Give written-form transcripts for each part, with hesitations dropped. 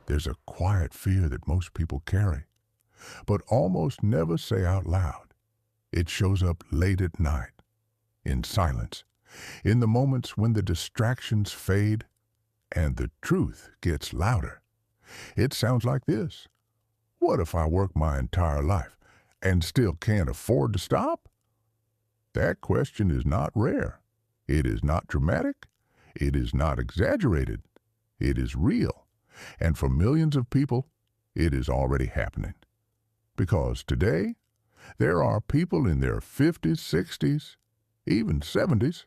There's a quiet fear that most people carry, but almost never say out loud. It shows up late at night, in silence, in the moments when the distractions fade and the truth gets louder. It sounds like this. What if I work my entire life and still can't afford to stop? That question is not rare. It is not dramatic. It is not exaggerated. It is real. And for millions of people, it is already happening. Because today, there are people in their 50s, 60s, even 70s,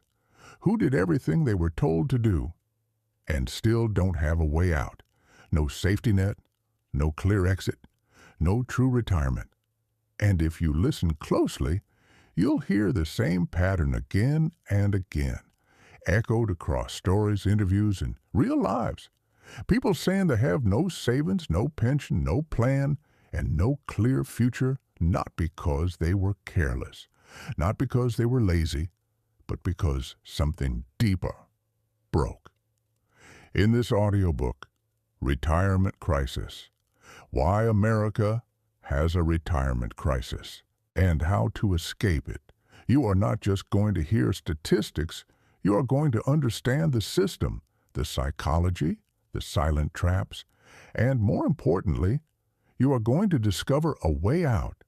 who did everything they were told to do and still don't have a way out. No safety net, no clear exit, no true retirement. And if you listen closely, you'll hear the same pattern again and again, echoed across stories, interviews, and real lives. People saying they have no savings, no pension, no plan, and no clear future, not because they were careless, not because they were lazy, but because something deeper broke. In this audiobook, Retirement Crisis, Why America Has a Retirement Crisis, and How to Escape It, you are not just going to hear statistics, you are going to understand the system, the psychology, the silent traps, and more importantly, you are going to discover a way out,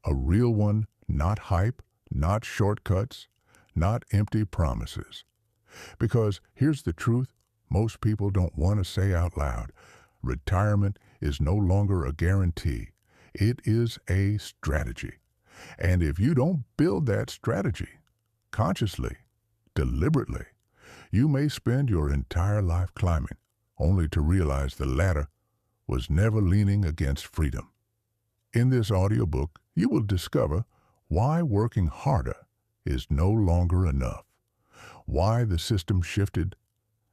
a real one, not hype, not shortcuts, not empty promises. Because here's the truth most people don't want to say out loud. Retirement is no longer a guarantee. It is a strategy. And if you don't build that strategy consciously, deliberately, you may spend your entire life climbing, only to realize the ladder was never leaning against freedom. In this audiobook, you will discover why working harder is no longer enough, why the system shifted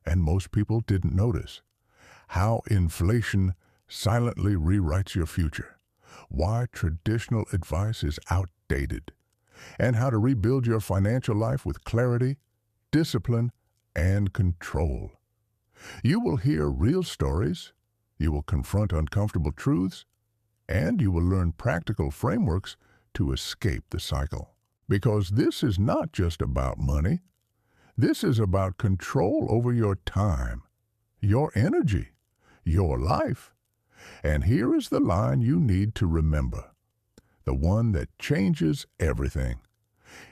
and most people didn't notice, how inflation silently rewrites your future, why traditional advice is outdated, and how to rebuild your financial life with clarity, discipline, and control. You will hear real stories, you will confront uncomfortable truths, and you will learn practical frameworks to escape the cycle. Because this is not just about money. This is about control over your time, your energy, your life. And here is the line you need to remember, the one that changes everything.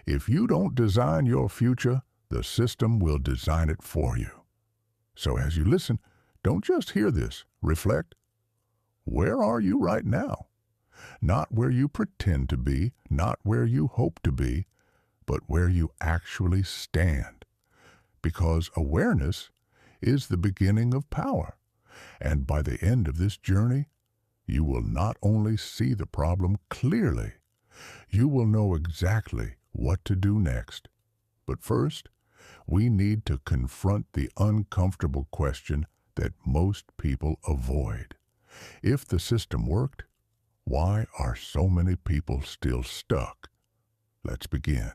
If you don't design your future, the system will design it for you. So as you listen, don't just hear this, reflect. Where are you right now? Not where you pretend to be, not where you hope to be, but where you actually stand. Because awareness is the beginning of power. And by the end of this journey, you will not only see the problem clearly, you will know exactly what to do next. But first, we need to confront the uncomfortable question that most people avoid. If the system worked, why are so many people still stuck? Let's begin.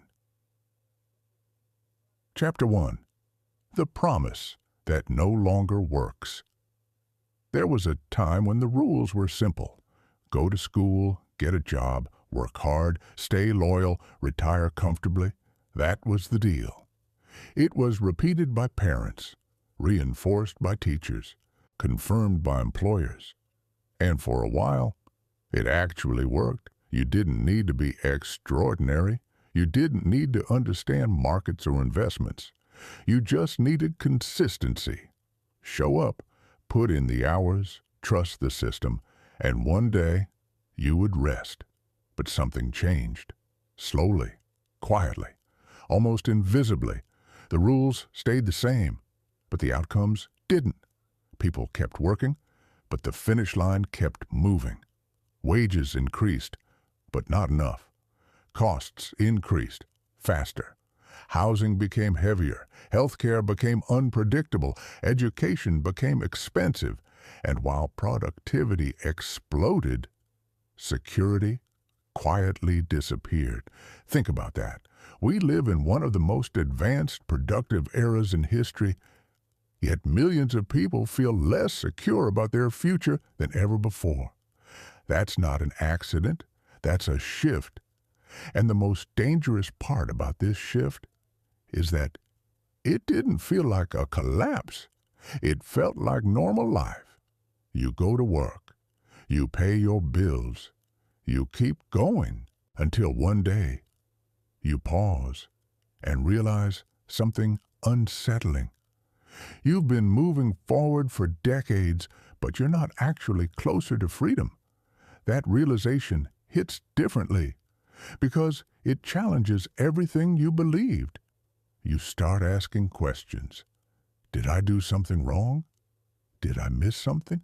Chapter 1. The Promise That No Longer Works. There was a time when the rules were simple. Go to school, get a job, work hard, stay loyal, retire comfortably. That was the deal. It was repeated by parents, reinforced by teachers, confirmed by employers. And for a while, it actually worked. You didn't need to be extraordinary. You didn't need to understand markets or investments. You just needed consistency. Show up, put in the hours, trust the system, and one day you would rest. But something changed. Slowly, quietly, almost invisibly. The rules stayed the same, but the outcomes didn't. People kept working, but the finish line kept moving. Wages increased, but not enough. Costs increased faster. Housing became heavier. Healthcare became unpredictable. Education became expensive. And while productivity exploded, security quietly disappeared. Think about that. We live in one of the most advanced, productive eras in history, Yet millions of people feel less secure about their future than ever before. That's not an accident. That's a shift. And the most dangerous part about this shift is that it didn't feel like a collapse. It felt like normal life. You go to work. You pay your bills. You keep going until one day you pause and realize something unsettling. You've been moving forward for decades, but you're not actually closer to freedom. That realization hits differently because it challenges everything you believed. You start asking questions. Did I do something wrong? Did I miss something?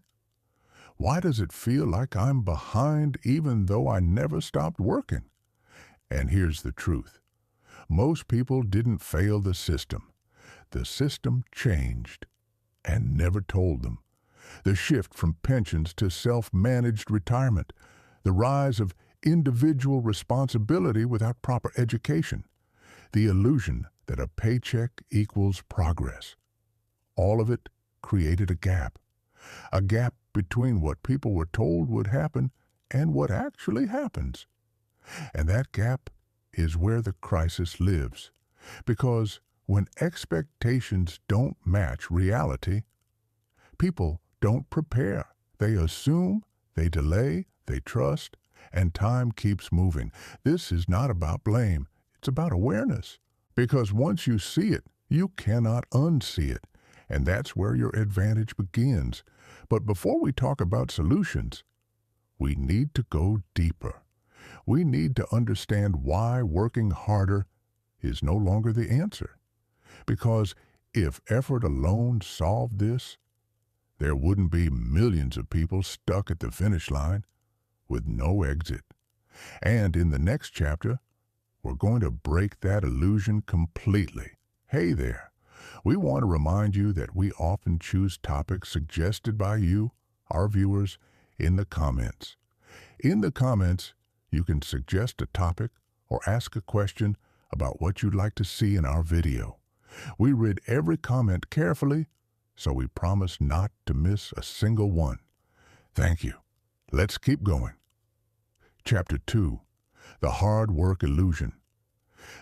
Why does it feel like I'm behind even though I never stopped working? And here's the truth. Most people didn't fail the system. The system changed and never told them. The shift from pensions to self-managed retirement, the rise of individual responsibility without proper education, the illusion that a paycheck equals progress. All of it created a gap between what people were told would happen and what actually happens. And that gap is where the crisis lives, because when expectations don't match reality, people don't prepare. They assume, they delay, they trust, and time keeps moving. This is not about blame. It's about awareness. Because once you see it, you cannot unsee it. And that's where your advantage begins. But before we talk about solutions, we need to go deeper. We need to understand why working harder is no longer the answer. Because if effort alone solved this, there wouldn't be millions of people stuck at the finish line with no exit. And in the next chapter, we're going to break that illusion completely. Hey there, we want to remind you that we often choose topics suggested by you, our viewers, in the comments. In the comments, you can suggest a topic or ask a question about what you'd like to see in our video. We read every comment carefully, so we promise not to miss a single one. Thank you. Let's keep going. Chapter 2. The Hard Work Illusion.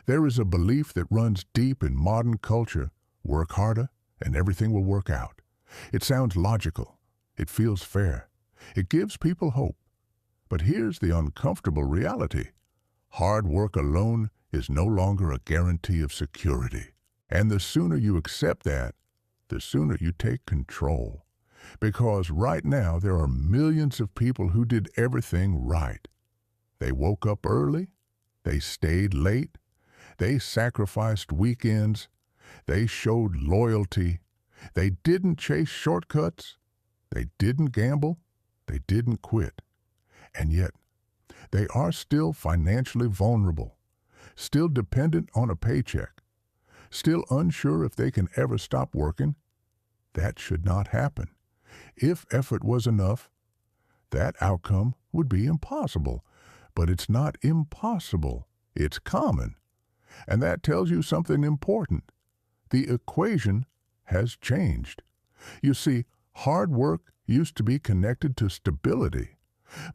There is a belief that runs deep in modern culture: work harder and everything will work out. It sounds logical. It feels fair. It gives people hope. But here's the uncomfortable reality. Hard work alone is no longer a guarantee of security. And the sooner you accept that, the sooner you take control. Because right now there are millions of people who did everything right. They woke up early. They stayed late. They sacrificed weekends. They showed loyalty. They didn't chase shortcuts. They didn't gamble. They didn't quit. And yet, they are still financially vulnerable, still dependent on a paycheck, still unsure if they can ever stop working. That should not happen. If effort was enough, that outcome would be impossible. But it's not impossible. It's common. And that tells you something important. The equation has changed. You see, hard work used to be connected to stability.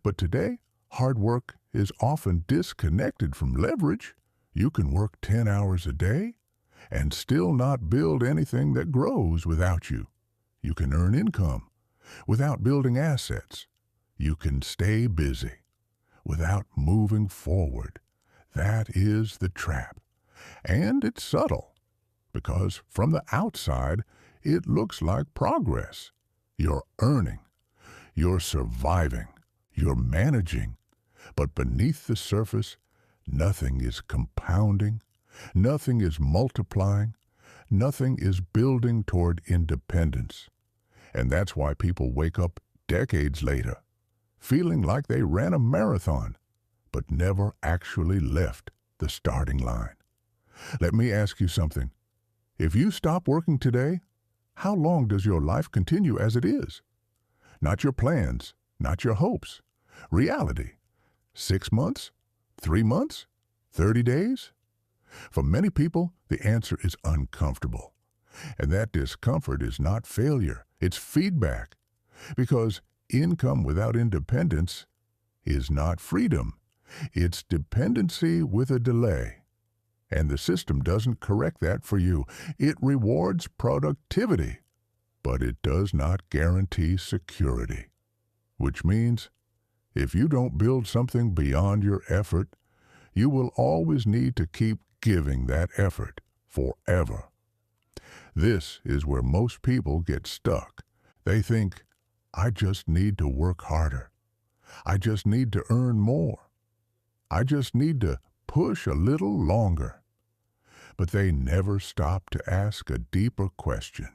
But today, hard work is often disconnected from leverage. You can work 10 hours a day and still not build anything that grows without you. You can earn income without building assets. You can stay busy without moving forward. That is the trap. And it's subtle, because from the outside, it looks like progress. You're earning. You're surviving. You're managing. But beneath the surface, nothing is compounding. Nothing is multiplying. Nothing is building toward independence. And that's why people wake up decades later, feeling like they ran a marathon, but never actually left the starting line. Let me ask you something. If you stop working today, how long does your life continue as it is? Not your plans, not your hopes. Reality. 6 months? 3 months? 30 days? For many people, the answer is uncomfortable. And that discomfort is not failure, it's feedback. Because income without independence is not freedom, it's dependency with a delay. And the system doesn't correct that for you. It rewards productivity, but it does not guarantee security. Which means, if you don't build something beyond your effort, you will always need to keep giving that effort forever. This is where most people get stuck. They think, I just need to work harder. I just need to earn more. I just need to push a little longer. But they never stop to ask a deeper question.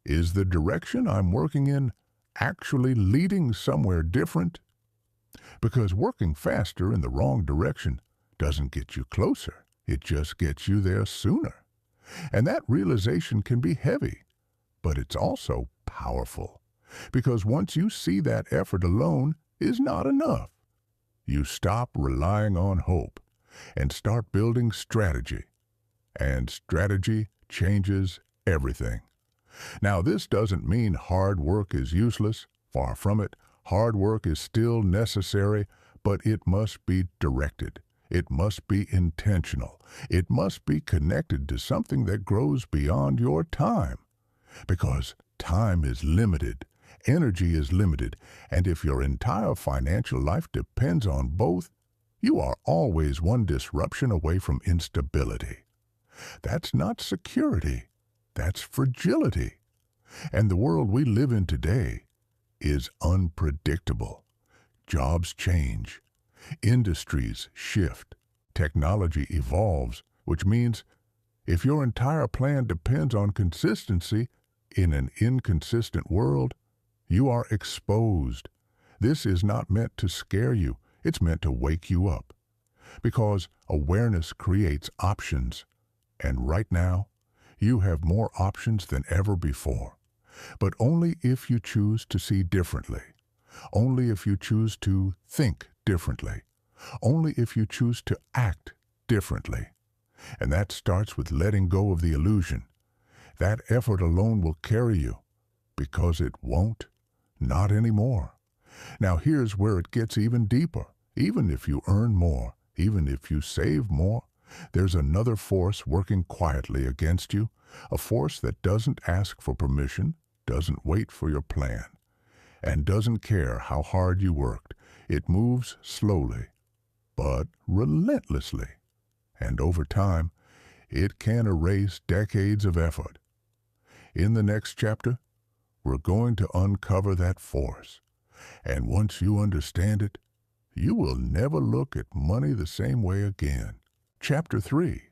Is the direction I'm working in actually leading somewhere different? Because working faster in the wrong direction doesn't get you closer. It just gets you there sooner. And that realization can be heavy, but it's also powerful. Because once you see that effort alone is not enough, you stop relying on hope and start building strategy. And strategy changes everything. Now, this doesn't mean hard work is useless. Far from it. Hard work is still necessary, but it must be directed. It must be intentional. It must be connected to something that grows beyond your time. Because time is limited, energy is limited, and if your entire financial life depends on both, you are always one disruption away from instability. That's not security. That's fragility. And the world we live in today is unpredictable. Jobs change. Industries shift. Technology evolves, which means if your entire plan depends on consistency in an inconsistent world, you are exposed. This is not meant to scare you. It's meant to wake you up. Because awareness creates options. And right now, you have more options than ever before. But only if you choose to see differently. Only if you choose to think differently. Only if you choose to act differently. And that starts with letting go of the illusion. That effort alone will carry you, because it won't. Not anymore. Now here's where it gets even deeper. Even if you earn more, even if you save more, there's another force working quietly against you, a force that doesn't ask for permission, doesn't wait for your plan, and doesn't care how hard you worked. It moves slowly, but relentlessly. And over time, it can erase decades of effort. In the next chapter, we're going to uncover that force. And once you understand it, you will never look at money the same way again. Chapter 3.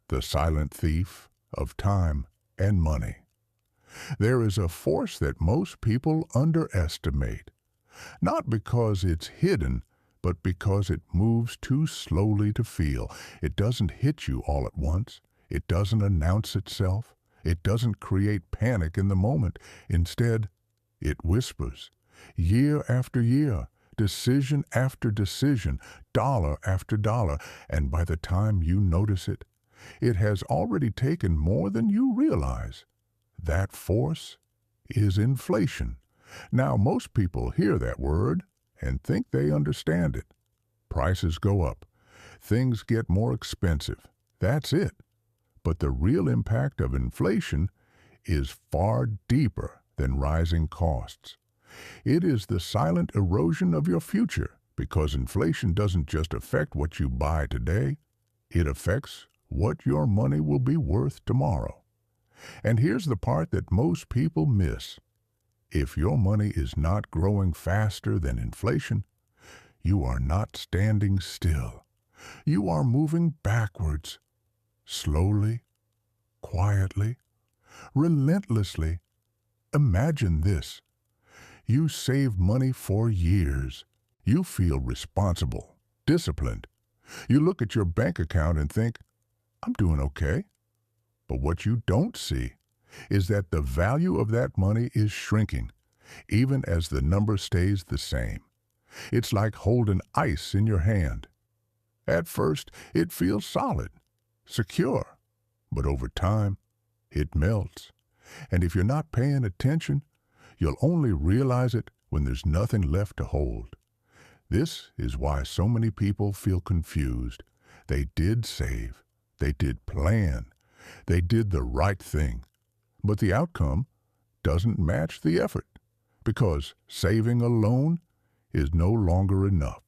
The Silent Thief of Time and Money. There is a force that most people underestimate. Not because it's hidden, but because it moves too slowly to feel. It doesn't hit you all at once. It doesn't announce itself. It doesn't create panic in the moment. Instead, it whispers, year after year, decision after decision, dollar after dollar, and by the time you notice it, it has already taken more than you realize. That force is inflation. Now, most people hear that word and think they understand it. Prices go up. Things get more expensive. That's it. But the real impact of inflation is far deeper than rising costs. It is the silent erosion of your future, because inflation doesn't just affect what you buy today, it affects what your money will be worth tomorrow. And here's the part that most people miss. If your money is not growing faster than inflation, you are not standing still. You are moving backwards, slowly, quietly, relentlessly. Imagine this. You save money for years. You feel responsible, disciplined. You look at your bank account and think, I'm doing okay. But what you don't see is that the value of that money is shrinking, even as the number stays the same. It's like holding ice in your hand. At first, it feels solid, secure, but over time, It melts. And if you're not paying attention, you'll only realize it when there's nothing left to hold. This is why so many people feel confused. They did save. They did plan. They did the right thing. But the outcome doesn't match the effort, because saving alone is no longer enough.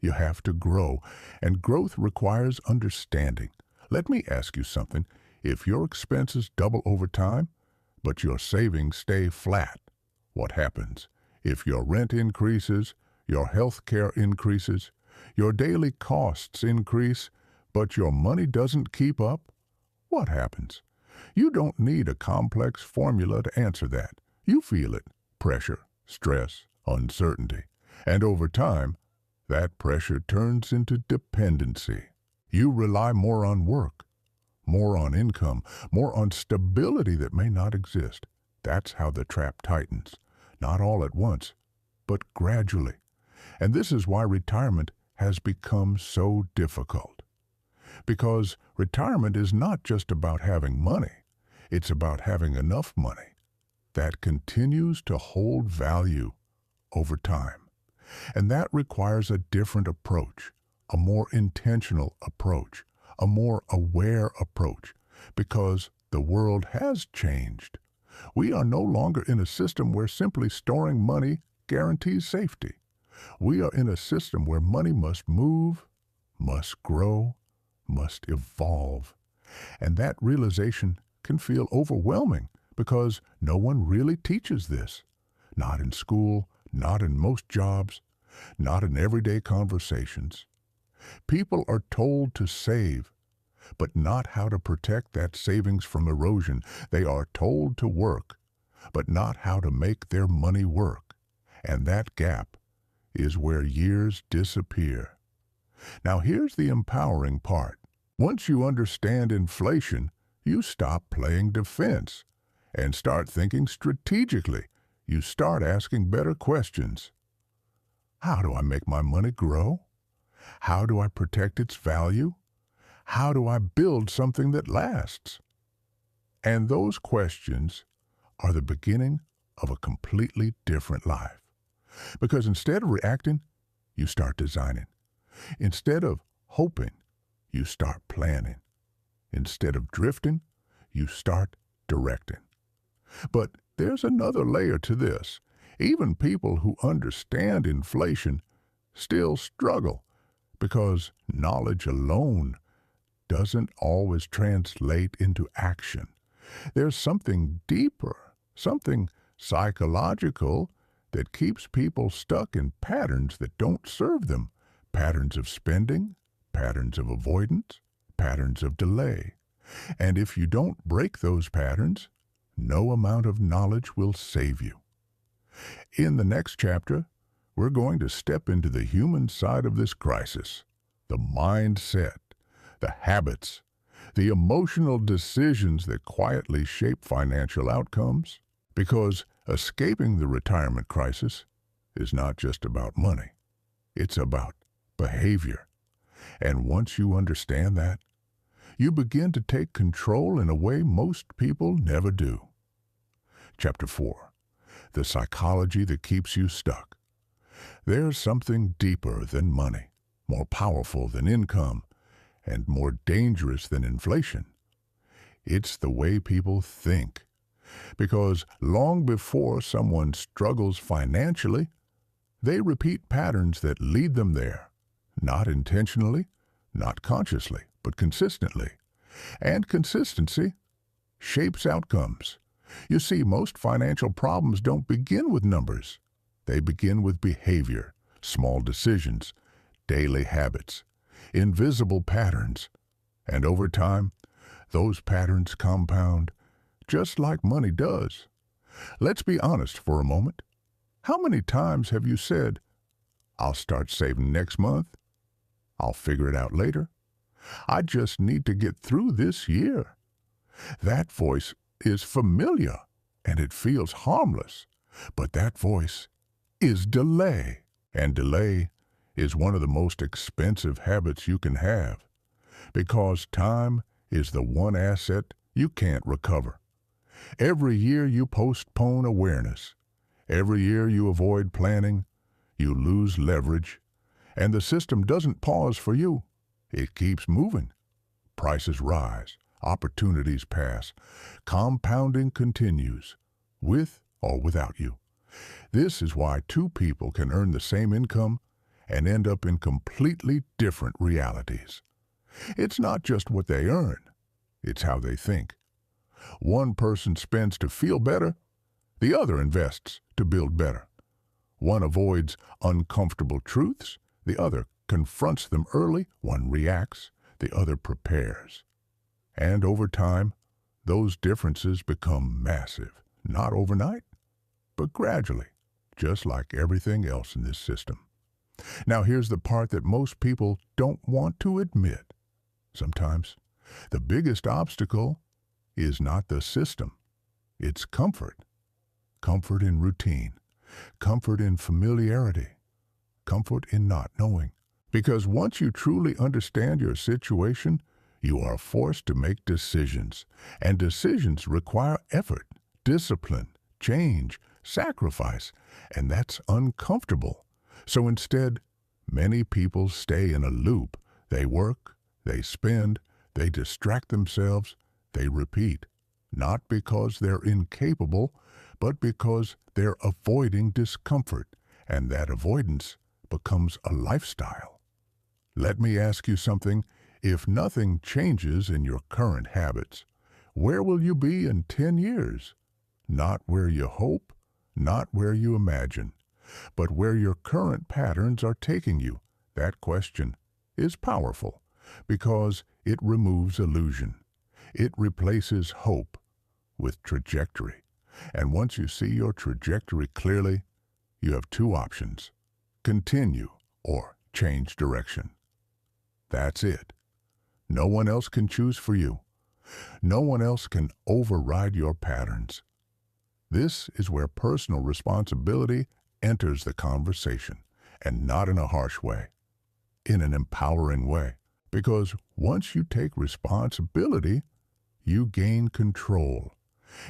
You have to grow, and growth requires understanding. Let me ask you something. If your expenses double over time, but your savings stay flat, what happens? If your rent increases, your health care increases, your daily costs increase, but your money doesn't keep up, what happens? You don't need a complex formula to answer that. You feel it: pressure, stress, uncertainty. And over time, that pressure turns into dependency. You rely more on work, more on income, more on stability that may not exist. That's how the trap tightens. Not all at once, but gradually. And this is why retirement has become so difficult. Because retirement is not just about having money. It's about having enough money that continues to hold value over time. And that requires a different approach, a more intentional approach, a more aware approach, because the world has changed. We are no longer in a system where simply storing money guarantees safety. We are in a system where money must move, must grow, must evolve. And that realization can feel overwhelming because no one really teaches this. Not in school, not in most jobs, not in everyday conversations. People are told to save, but not how to protect that savings from erosion. They are told to work, but not how to make their money work. And that gap is where years disappear. Now here's the empowering part. Once you understand inflation, you stop playing defense and start thinking strategically. You start asking better questions. How do I make my money grow? How do I protect its value? How do I build something that lasts? And those questions are the beginning of a completely different life. Because instead of reacting, you start designing. Instead of hoping, you start planning. Instead of drifting, you start directing. But there's another layer to this. Even people who understand inflation still struggle because knowledge alone doesn't always translate into action. There's something deeper, something psychological that keeps people stuck in patterns that don't serve them. Patterns of spending, patterns of avoidance, patterns of delay. And if you don't break those patterns, no amount of knowledge will save you. In the next chapter, we're going to step into the human side of this crisis, the mindset, the habits, the emotional decisions that quietly shape financial outcomes. Because escaping the retirement crisis is not just about money. It's about behavior. And once you understand that, you begin to take control in a way most people never do. Chapter 4. The psychology that keeps you stuck. There's something deeper than money, more powerful than income, and more dangerous than inflation. It's the way people think. Because long before someone struggles financially, they repeat patterns that lead them there, not intentionally, not consciously, but consistently. And consistency shapes outcomes. You see, most financial problems don't begin with numbers. They begin with behavior, small decisions, daily habits, invisible patterns. And over time, those patterns compound, just like money does. Let's be honest for a moment. How many times have you said, "I'll start saving next month. I'll figure it out later. I just need to get through this year"? That voice is familiar and it feels harmless, but that voice is delay. And delay is one of the most expensive habits you can have, because time is the one asset you can't recover. Every year you postpone awareness. Every year you avoid planning, you lose leverage, and the system doesn't pause for you. It keeps moving. Prices rise, opportunities pass, compounding continues, with or without you. This is why two people can earn the same income and end up in completely different realities. It's not just what they earn, it's how they think. One person spends to feel better, the other invests to build better. One avoids uncomfortable truths, the other confronts them early. One reacts, the other prepares. And over time, those differences become massive, not overnight, but gradually, just like everything else in this system. Now here's the part that most people don't want to admit. Sometimes the biggest obstacle is not the system, it's comfort. Comfort in routine, comfort in familiarity, comfort in not knowing. Because once you truly understand your situation, you are forced to make decisions, and decisions require effort, discipline, change, sacrifice, and that's uncomfortable. So instead, many people stay in a loop. They work, they spend, they distract themselves, they repeat, not because they're incapable, but because they're avoiding discomfort, and that avoidance becomes a lifestyle. Let me ask you something. If nothing changes in your current habits, where will you be in 10 years? Not where you hope, not where you imagine, but where your current patterns are taking you. That question is powerful because it removes illusion. It replaces hope with trajectory. And once you see your trajectory clearly, you have two options: continue or change direction. That's it. No one else can choose for you. No one else can override your patterns. This is where personal responsibility enters the conversation, and not in a harsh way, in an empowering way. Because once you take responsibility, you gain control.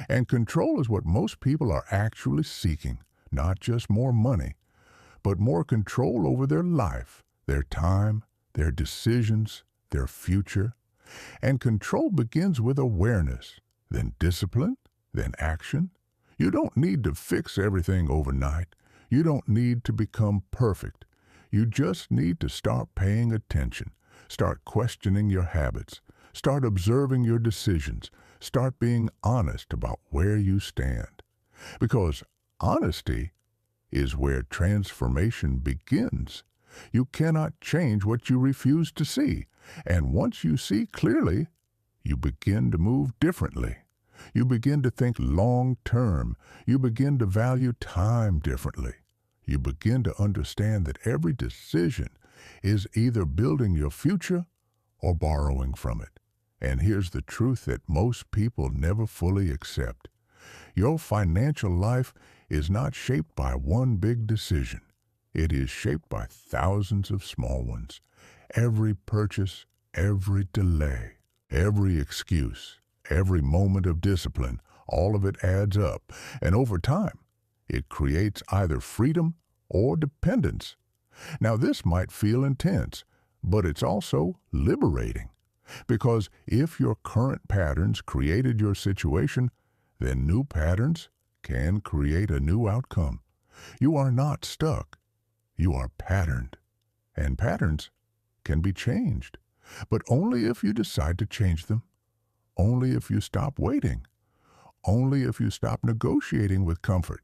And control is what most people are actually seeking, not just more money, but more control over their life, their time, their decisions, their future. And control begins with awareness, then discipline, then action. You don't need to fix everything overnight. You don't need to become perfect. You just need to start paying attention, start questioning your habits, start observing your decisions, start being honest about where you stand. Because honesty is where transformation begins. You cannot change what you refuse to see. And once you see clearly, you begin to move differently. You begin to think long-term. You begin to value time differently. You begin to understand that every decision is either building your future or borrowing from it. And here's the truth that most people never fully accept. Your financial life is not shaped by one big decision. It is shaped by thousands of small ones. Every purchase, every delay, every excuse, every moment of discipline, all of it adds up. And over time, it creates either freedom or dependence. Now, this might feel intense, but it's also liberating. Because if your current patterns created your situation, then new patterns can create a new outcome. You are not stuck. You are patterned. And patterns can be changed, but only if you decide to change them. Only if you stop waiting. Only if you stop negotiating with comfort.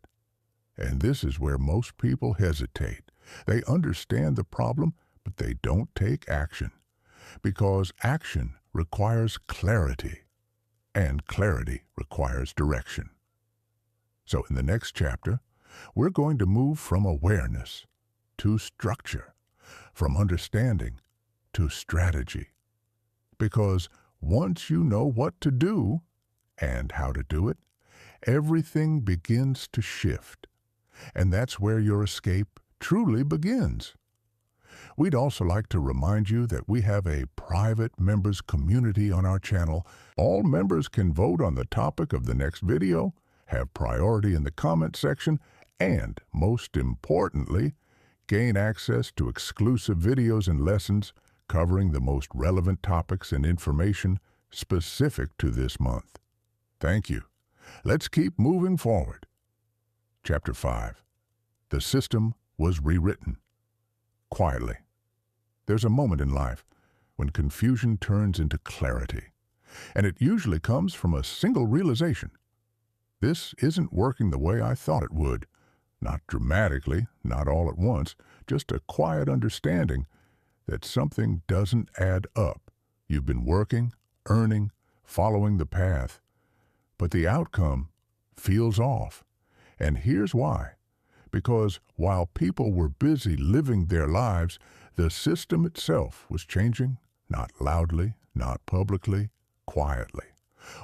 And this is where most people hesitate. They understand the problem, but they don't take action. Because action requires clarity, and clarity requires direction. So in the next chapter, we're going to move from awareness to structure, from understanding to strategy. Because once you know what to do and how to do it, everything begins to shift. And that's where your escape truly begins. We'd also like to remind you that we have a private members community on our channel. All members can vote on the topic of the next video, have priority in the comment section, and, most importantly, gain access to exclusive videos and lessons covering the most relevant topics and information specific to this month. Thank you. Let's keep moving forward. Chapter 5. The System Was Rewritten. Quietly. There's a moment in life when confusion turns into clarity, and it usually comes from a single realization. This isn't working the way I thought it would. Not dramatically, not all at once, just a quiet understanding that something doesn't add up. You've been working, earning, following the path, but the outcome feels off. And here's why. Because while people were busy living their lives, the system itself was changing, not loudly, not publicly, quietly.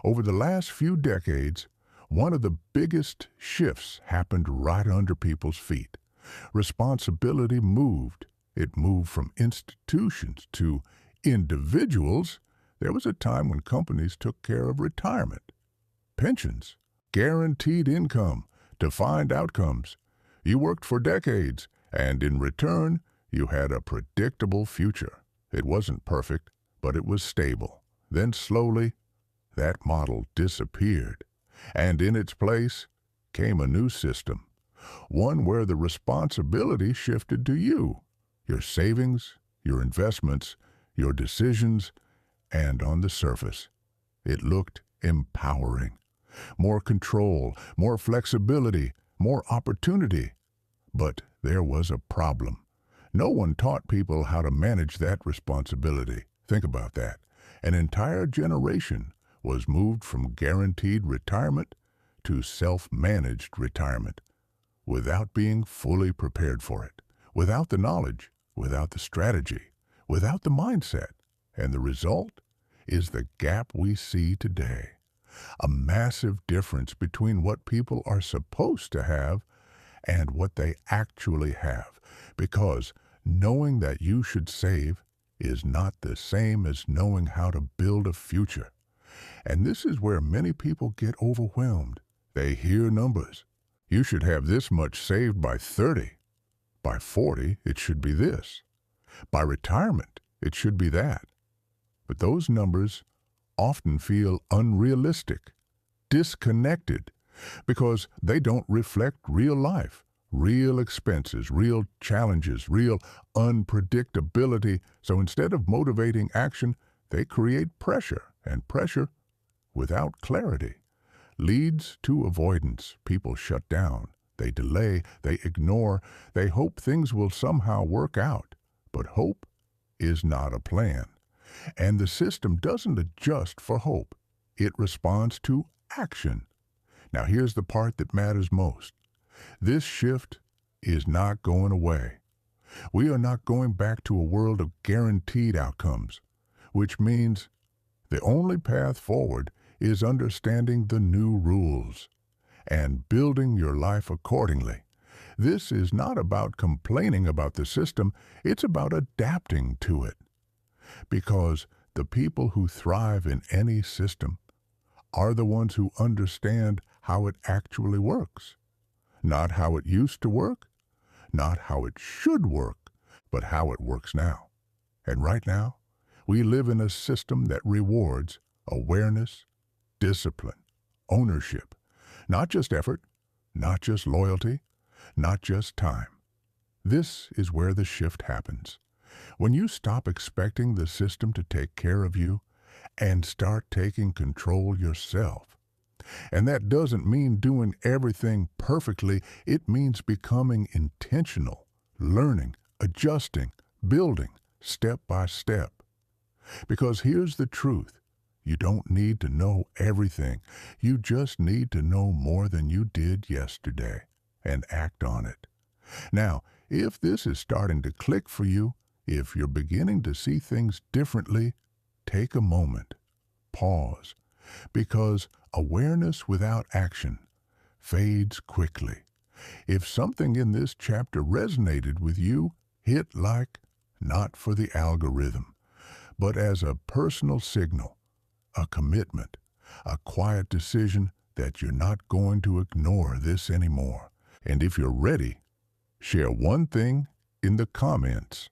Over the last few decades, one of the biggest shifts happened right under people's feet. Responsibility moved. It moved from institutions to individuals. There was a time when companies took care of retirement, pensions, guaranteed income, defined outcomes. You worked for decades, and in return, you had a predictable future. It wasn't perfect, but it was stable. Then slowly, that model disappeared, and in its place came a new system, one where the responsibility shifted to you, your savings, your investments, your decisions, and on the surface, it looked empowering. More control, more flexibility, more opportunity. But there was a problem. No one taught people how to manage that responsibility. Think about that. An entire generation was moved from guaranteed retirement to self-managed retirement without being fully prepared for it, without the knowledge, without the strategy, without the mindset. And the result is the gap we see today. A massive difference between what people are supposed to have and what they actually have, because knowing that you should save is not the same as knowing how to build a future. And this is where many people get overwhelmed. They hear numbers. You should have this much saved by 30. By 40, it should be this. By retirement, it should be that. But those numbers often feel unrealistic, disconnected, because they don't reflect real life, real expenses, real challenges, real unpredictability. So instead of motivating action, they create pressure, and pressure without clarity leads to avoidance. People shut down, they delay, they ignore, they hope things will somehow work out. But hope is not a plan. And the system doesn't adjust for hope. It responds to action. Now here's the part that matters most. This shift is not going away. We are not going back to a world of guaranteed outcomes, which means the only path forward is understanding the new rules and building your life accordingly. This is not about complaining about the system, it's about adapting to it. Because the people who thrive in any system are the ones who understand how it actually works. Not how it used to work, not how it should work, but how it works now. And right now, we live in a system that rewards awareness, discipline, ownership, not just effort, not just loyalty, not just time. This is where the shift happens. When you stop expecting the system to take care of you and start taking control yourself. And that doesn't mean doing everything perfectly. It means becoming intentional, learning, adjusting, building, step by step. Because here's the truth. You don't need to know everything. You just need to know more than you did yesterday and act on it. Now, if this is starting to click for you, if you're beginning to see things differently, take a moment, pause, because awareness without action fades quickly. If something in this chapter resonated with you, hit like not for the algorithm, but as a personal signal, a commitment, a quiet decision that you're not going to ignore this anymore. And if you're ready, share one thing in the comments.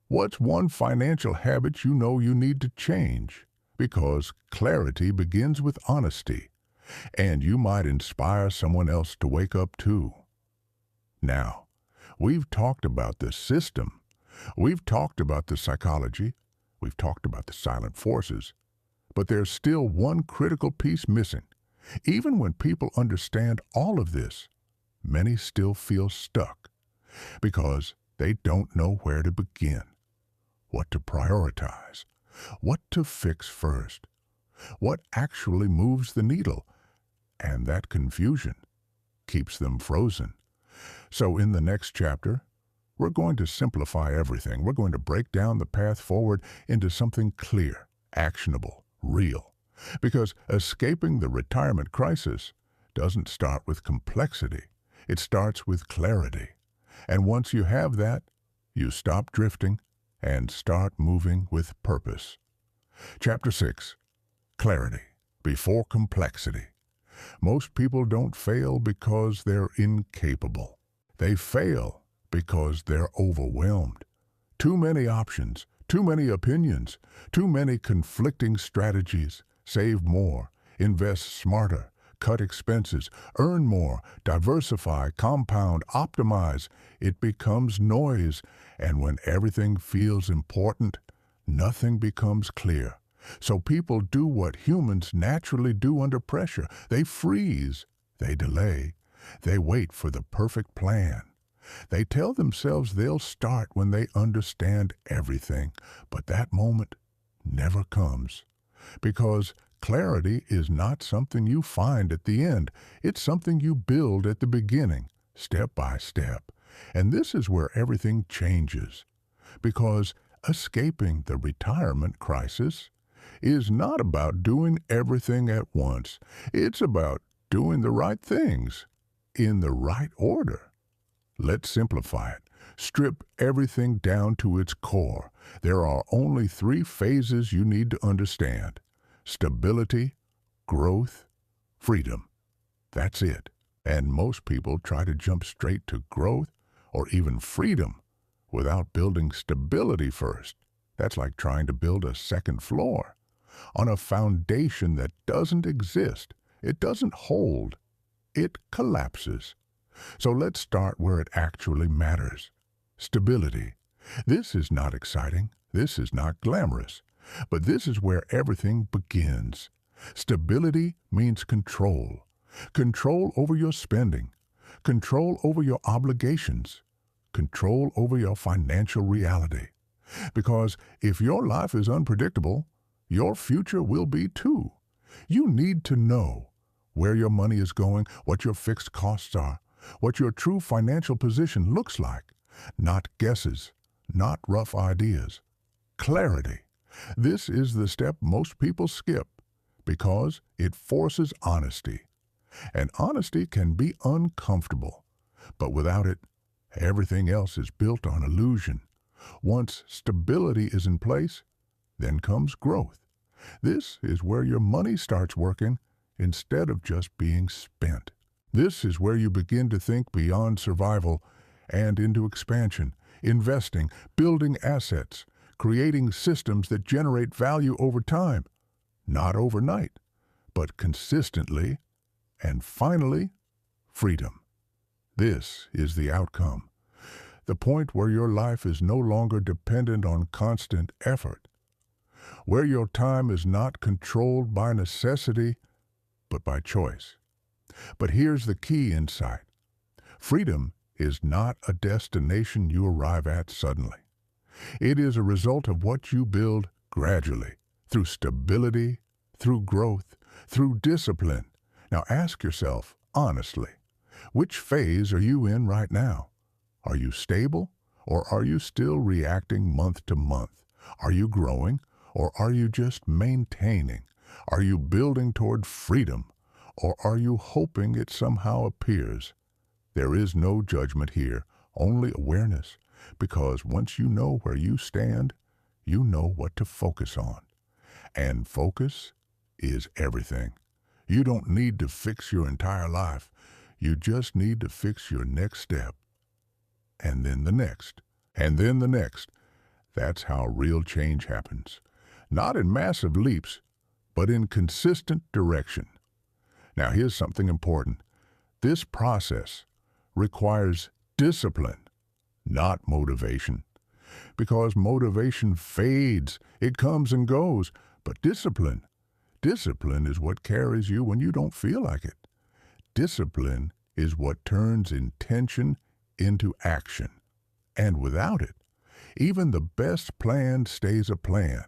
What's one financial habit you know you need to change? Because clarity begins with honesty, and you might inspire someone else to wake up too. Now, we've talked about the system, we've talked about the psychology, we've talked about the silent forces, but there's still one critical piece missing. Even when people understand all of this, many still feel stuck because they don't know where to begin, what to prioritize, what to fix first, what actually moves the needle, and that confusion keeps them frozen. So in the next chapter, we're going to simplify everything. We're going to break down the path forward into something clear, actionable, real. Because escaping the retirement crisis doesn't start with complexity. It starts with clarity. And once you have that, you stop drifting and start moving with purpose. Chapter 6. Clarity before complexity. Most people don't fail because they're incapable. They fail because they're overwhelmed. Too many options, too many opinions, too many conflicting strategies. Save more, invest smarter, cut expenses, earn more, diversify, compound, optimize. It becomes noise, and when everything feels important, nothing becomes clear. So people do what humans naturally do under pressure. They freeze, they delay, they wait for the perfect plan. They tell themselves they'll start when they understand everything, but that moment never comes. Because clarity is not something you find at the end. It's something you build at the beginning, step by step. And this is where everything changes. Because escaping the retirement crisis is not about doing everything at once. It's about doing the right things in the right order. Let's simplify it. Strip everything down to its core. There are only 3 phases you need to understand: stability, growth, freedom. That's it. And most people try to jump straight to growth or even freedom without building stability first. That's like trying to build a second floor on a foundation that doesn't exist. It doesn't hold. It collapses. So let's start where it actually matters. Stability. This is not exciting. This is not glamorous. But this is where everything begins. Stability means control. Control over your spending. Control over your obligations. Control over your financial reality. Because if your life is unpredictable, your future will be too. You need to know where your money is going, what your fixed costs are, what your true financial position looks like. Not guesses, not rough ideas. Clarity. This is the step most people skip because it forces honesty. And honesty can be uncomfortable, but without it, everything else is built on illusion. Once stability is in place, then comes growth. This is where your money starts working instead of just being spent. This is where you begin to think beyond survival and into expansion, investing, building assets, creating systems that generate value over time, not overnight, but consistently, and finally, freedom. This is the outcome, the point where your life is no longer dependent on constant effort, where your time is not controlled by necessity, but by choice. But here's the key insight. Freedom is not a destination you arrive at suddenly. It is a result of what you build gradually, through stability, through growth, through discipline. Now ask yourself, honestly, which phase are you in right now? Are you stable, or are you still reacting month to month? Are you growing, or are you just maintaining? Are you building toward freedom, or are you hoping it somehow appears? There is no judgment here, only awareness. Because once you know where you stand, you know what to focus on. And focus is everything. You don't need to fix your entire life. You just need to fix your next step. And then the next. And then the next. That's how real change happens. Not in massive leaps, but in consistent direction. Now here's something important. This process requires discipline, not motivation. Because motivation fades, it comes and goes, but discipline is what carries you when you don't feel like it. Discipline is what turns intention into action. And without it, even the best plan stays a plan.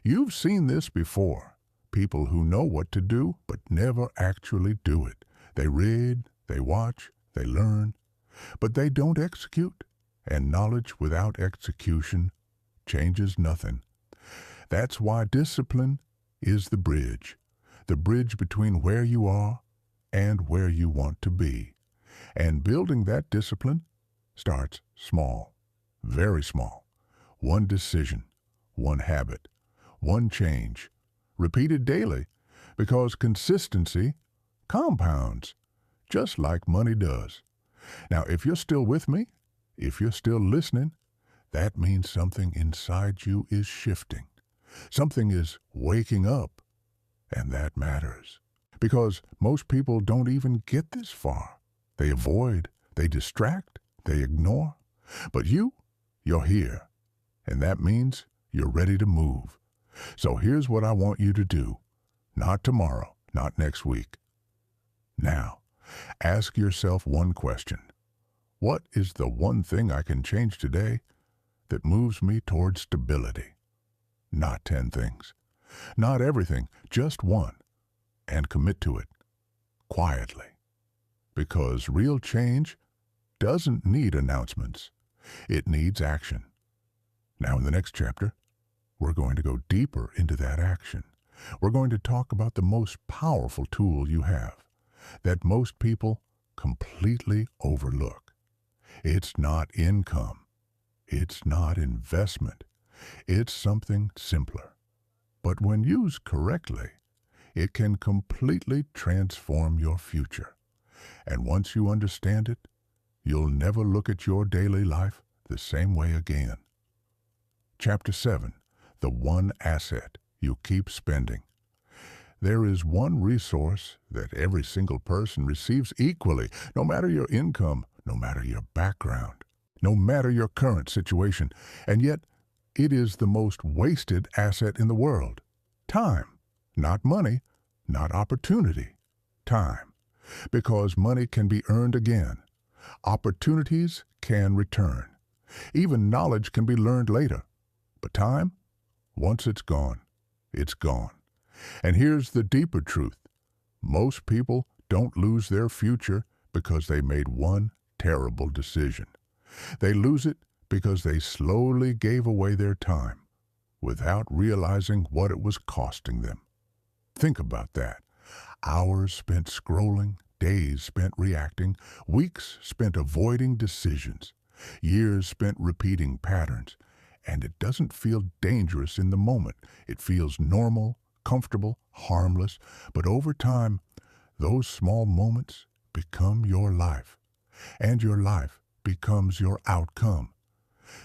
You've seen this before. People who know what to do but never actually do it. They read, they watch, they learn, but they don't execute. And knowledge without execution changes nothing. That's why discipline is the bridge between where you are and where you want to be. And building that discipline starts small, very small. One decision, one habit, one change, repeated daily, because consistency compounds, just like money does. Now, if you're still with me, if you're still listening, that means something inside you is shifting. Something is waking up, and that matters. Because most people don't even get this far. They avoid, they distract, they ignore. But you're here, and that means you're ready to move. So here's what I want you to do. Not tomorrow, not next week. Now, ask yourself one question. What is the one thing I can change today that moves me toward stability? Not 10 things. Not everything, just one. And commit to it, quietly. Because real change doesn't need announcements. It needs action. Now in the next chapter, we're going to go deeper into that action. We're going to talk about the most powerful tool you have that most people completely overlook. It's not income. It's not investment. It's something simpler. But when used correctly, it can completely transform your future. And once you understand it, you'll never look at your daily life the same way again. Chapter 7, the one asset you keep spending. There is one resource that every single person receives equally, no matter your income, no matter your background, no matter your current situation, and yet it is the most wasted asset in the world. Time. Not money, not opportunity. Time. Because money can be earned again. Opportunities can return. Even knowledge can be learned later. But time, once it's gone, it's gone. And here's the deeper truth. Most people don't lose their future because they made one terrible decision. They lose it because they slowly gave away their time without realizing what it was costing them. Think about that. Hours spent scrolling, days spent reacting, weeks spent avoiding decisions, years spent repeating patterns. And it doesn't feel dangerous in the moment. It feels normal, comfortable, harmless. But over time, those small moments become your life. And your life becomes your outcome.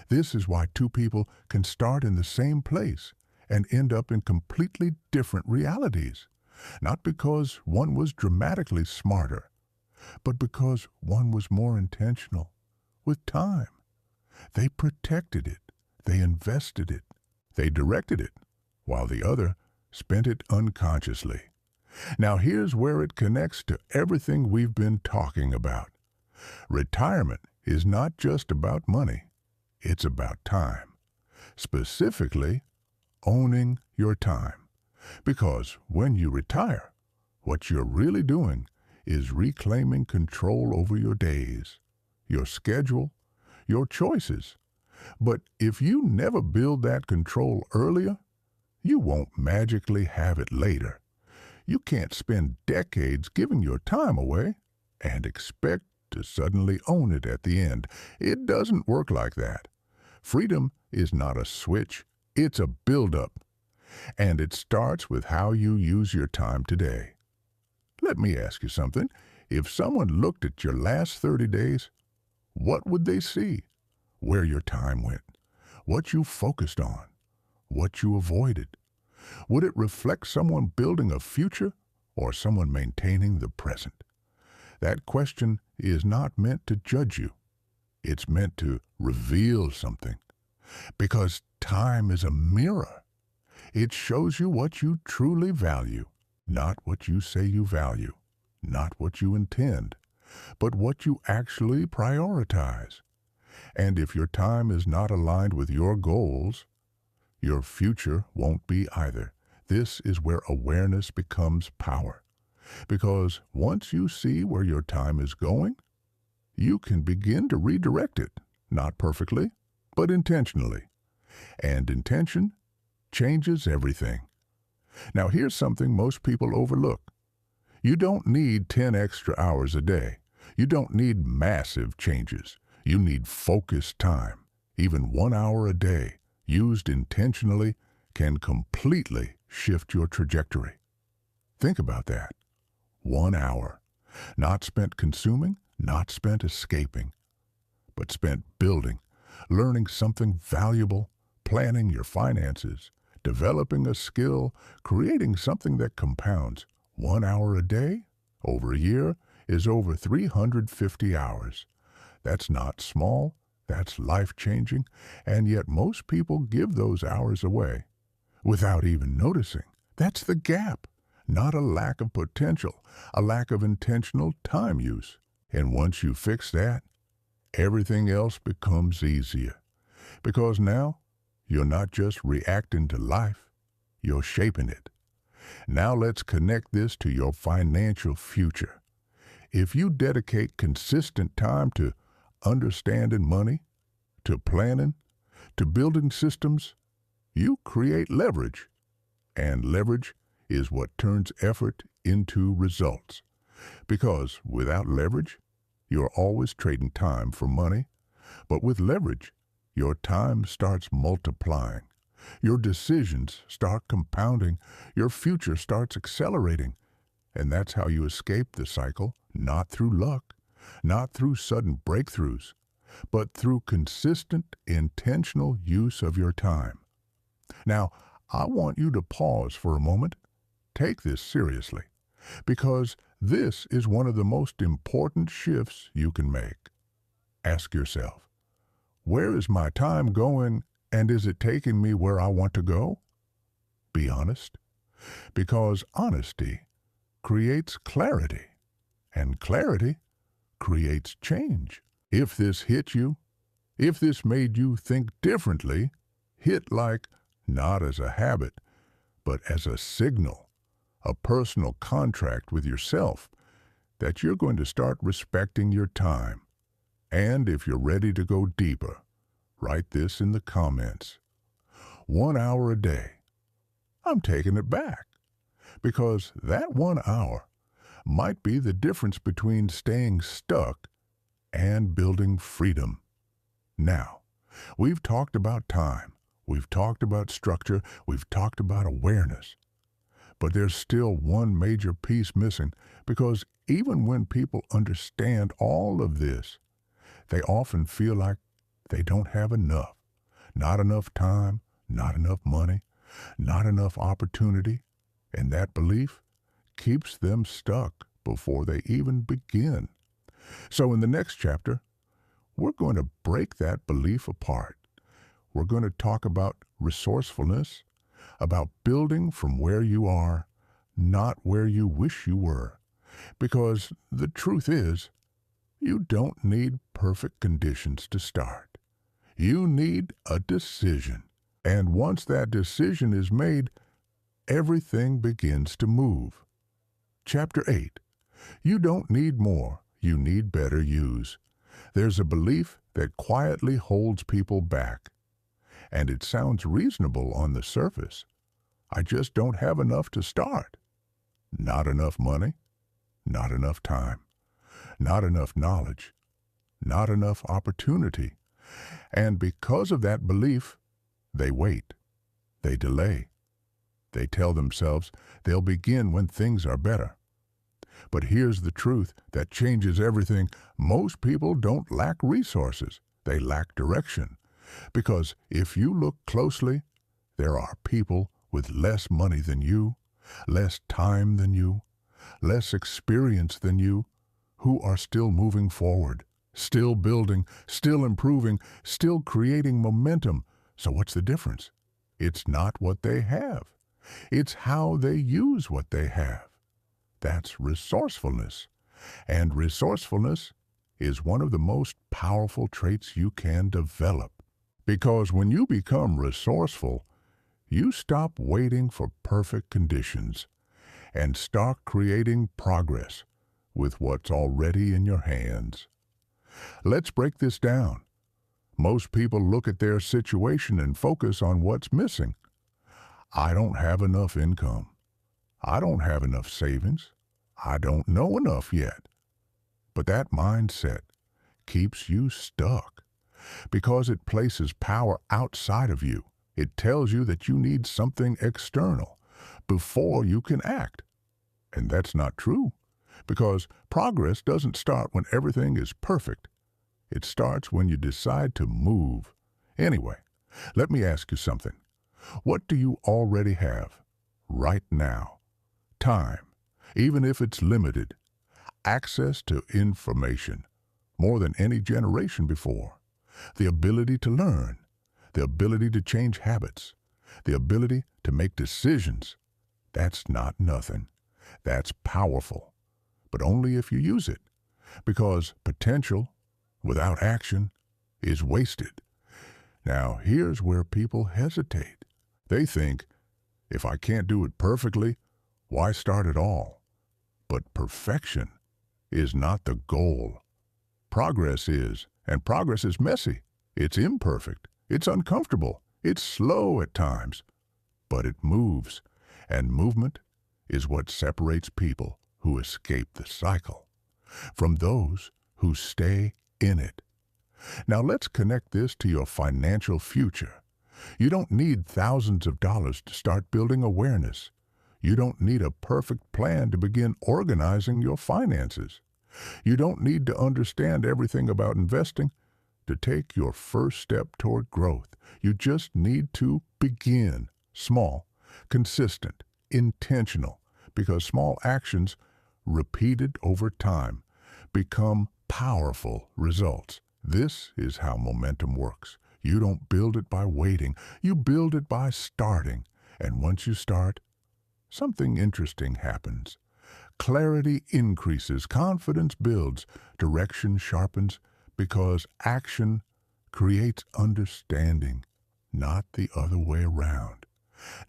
This is why two people can start in the same place and end up in completely different realities. Not because one was dramatically smarter, but because one was more intentional with time. They protected it. They invested it. They directed it, while the other spent it unconsciously. Now here's where it connects to everything we've been talking about. Retirement is not just about money. It's about time. Specifically, owning your time. Because when you retire, what you're really doing is reclaiming control over your days, your schedule, your choices. But if you never build that control earlier, you won't magically have it later. You can't spend decades giving your time away and expect to suddenly own it at the end. It doesn't work like that. Freedom is not a switch, it's a buildup. And it starts with how you use your time today. Let me ask you something. If someone looked at your last 30 days, what would they see? Where your time went, what you focused on, what you avoided. Would it reflect someone building a future or someone maintaining the present? That question is not meant to judge you. It's meant to reveal something. Because time is a mirror. It shows you what you truly value, not what you say you value, not what you intend, but what you actually prioritize. And if your time is not aligned with your goals, your future won't be either. This is where awareness becomes power. Because once you see where your time is going, you can begin to redirect it, not perfectly, but intentionally. And intention changes everything. Now here's something most people overlook. You don't need 10 extra hours a day. You don't need massive changes. You need focused time. Even 1 hour a day, used intentionally, can completely shift your trajectory. Think about that. 1 hour. Not spent consuming, not spent escaping, but spent building, learning something valuable, planning your finances, developing a skill, creating something that compounds. 1 hour a day, over a year, is over 350 hours. That's not small, that's life-changing, and yet most people give those hours away without even noticing. That's the gap, not a lack of potential, a lack of intentional time use. And once you fix that, everything else becomes easier. Because now, you're not just reacting to life, you're shaping it. Now let's connect this to your financial future. If you dedicate consistent time to understanding money, to planning, to building systems, you create leverage. And leverage is what turns effort into results. Because without leverage, you're always trading time for money. But with leverage, your time starts multiplying. Your decisions start compounding. Your future starts accelerating. And that's how you escape the cycle, not through luck, not through sudden breakthroughs, but through consistent, intentional use of your time. Now, I want you to pause for a moment. Take this seriously, because this is one of the most important shifts you can make. Ask yourself, where is my time going, and is it taking me where I want to go? Be honest, because honesty creates clarity, and clarity creates change. If this hit you, if this made you think differently, hit like not as a habit, but as a signal, a personal contract with yourself that you're going to start respecting your time. And if you're ready to go deeper, write this in the comments. 1 hour a day. I'm taking it back, because that 1 hour might be the difference between staying stuck and building freedom. Now, we've talked about time, we've talked about structure, we've talked about awareness. But there's still one major piece missing, because even when people understand all of this, they often feel like they don't have enough. Not enough time, not enough money, not enough opportunity, and that belief keeps them stuck before they even begin. So in the next chapter, we're going to break that belief apart. We're going to talk about resourcefulness, about building from where you are, not where you wish you were. Because the truth is, you don't need perfect conditions to start. You need a decision. And once that decision is made, everything begins to move. Chapter 8. You don't need more, you need better use. There's a belief that quietly holds people back. And it sounds reasonable on the surface. I just don't have enough to start. Not enough money, not enough time. not enough knowledge, not enough opportunity. And because of that belief, they wait, they delay, they tell themselves they'll begin when things are better. But here's the truth that changes everything. Most people don't lack resources. They lack direction. Because if you look closely, there are people with less money than you, less time than you, less experience than you, who are still moving forward, still building, still improving, still creating momentum. So what's the difference? It's not what they have. It's how they use what they have. That's resourcefulness. And resourcefulness is one of the most powerful traits you can develop. Because when you become resourceful, you stop waiting for perfect conditions and start creating progress with what's already in your hands. Let's break this down. Most people look at their situation and focus on what's missing. I don't have enough income. I don't have enough savings. I don't know enough yet. But that mindset keeps you stuck because it places power outside of you. It tells you that you need something external before you can act. And that's not true, because progress doesn't start when everything is perfect. It starts when you decide to move. Anyway, let me ask you something. What do you already have right now? Time, even if it's limited. Access to information, more than any generation before. The ability to learn, the ability to change habits, the ability to make decisions. That's not nothing. That's powerful, but only if you use it, because potential without action is wasted. Now, here's where people hesitate. They think, if I can't do it perfectly, why start at all? But perfection is not the goal. Progress is, and progress is messy. It's imperfect. It's uncomfortable. It's slow at times. But it moves, and movement is what separates people who escape the cycle from those who stay in it. Now let's connect this to your financial future. You don't need thousands of dollars to start building awareness. You don't need a perfect plan to begin organizing your finances. You don't need to understand everything about investing to take your first step toward growth. You just need to begin small, consistent, intentional, because small actions repeated over time become powerful results. This is how momentum works. You don't build it by waiting. You build it by starting. And once you start, something interesting happens. Clarity increases, confidence builds, direction sharpens, because action creates understanding, not the other way around.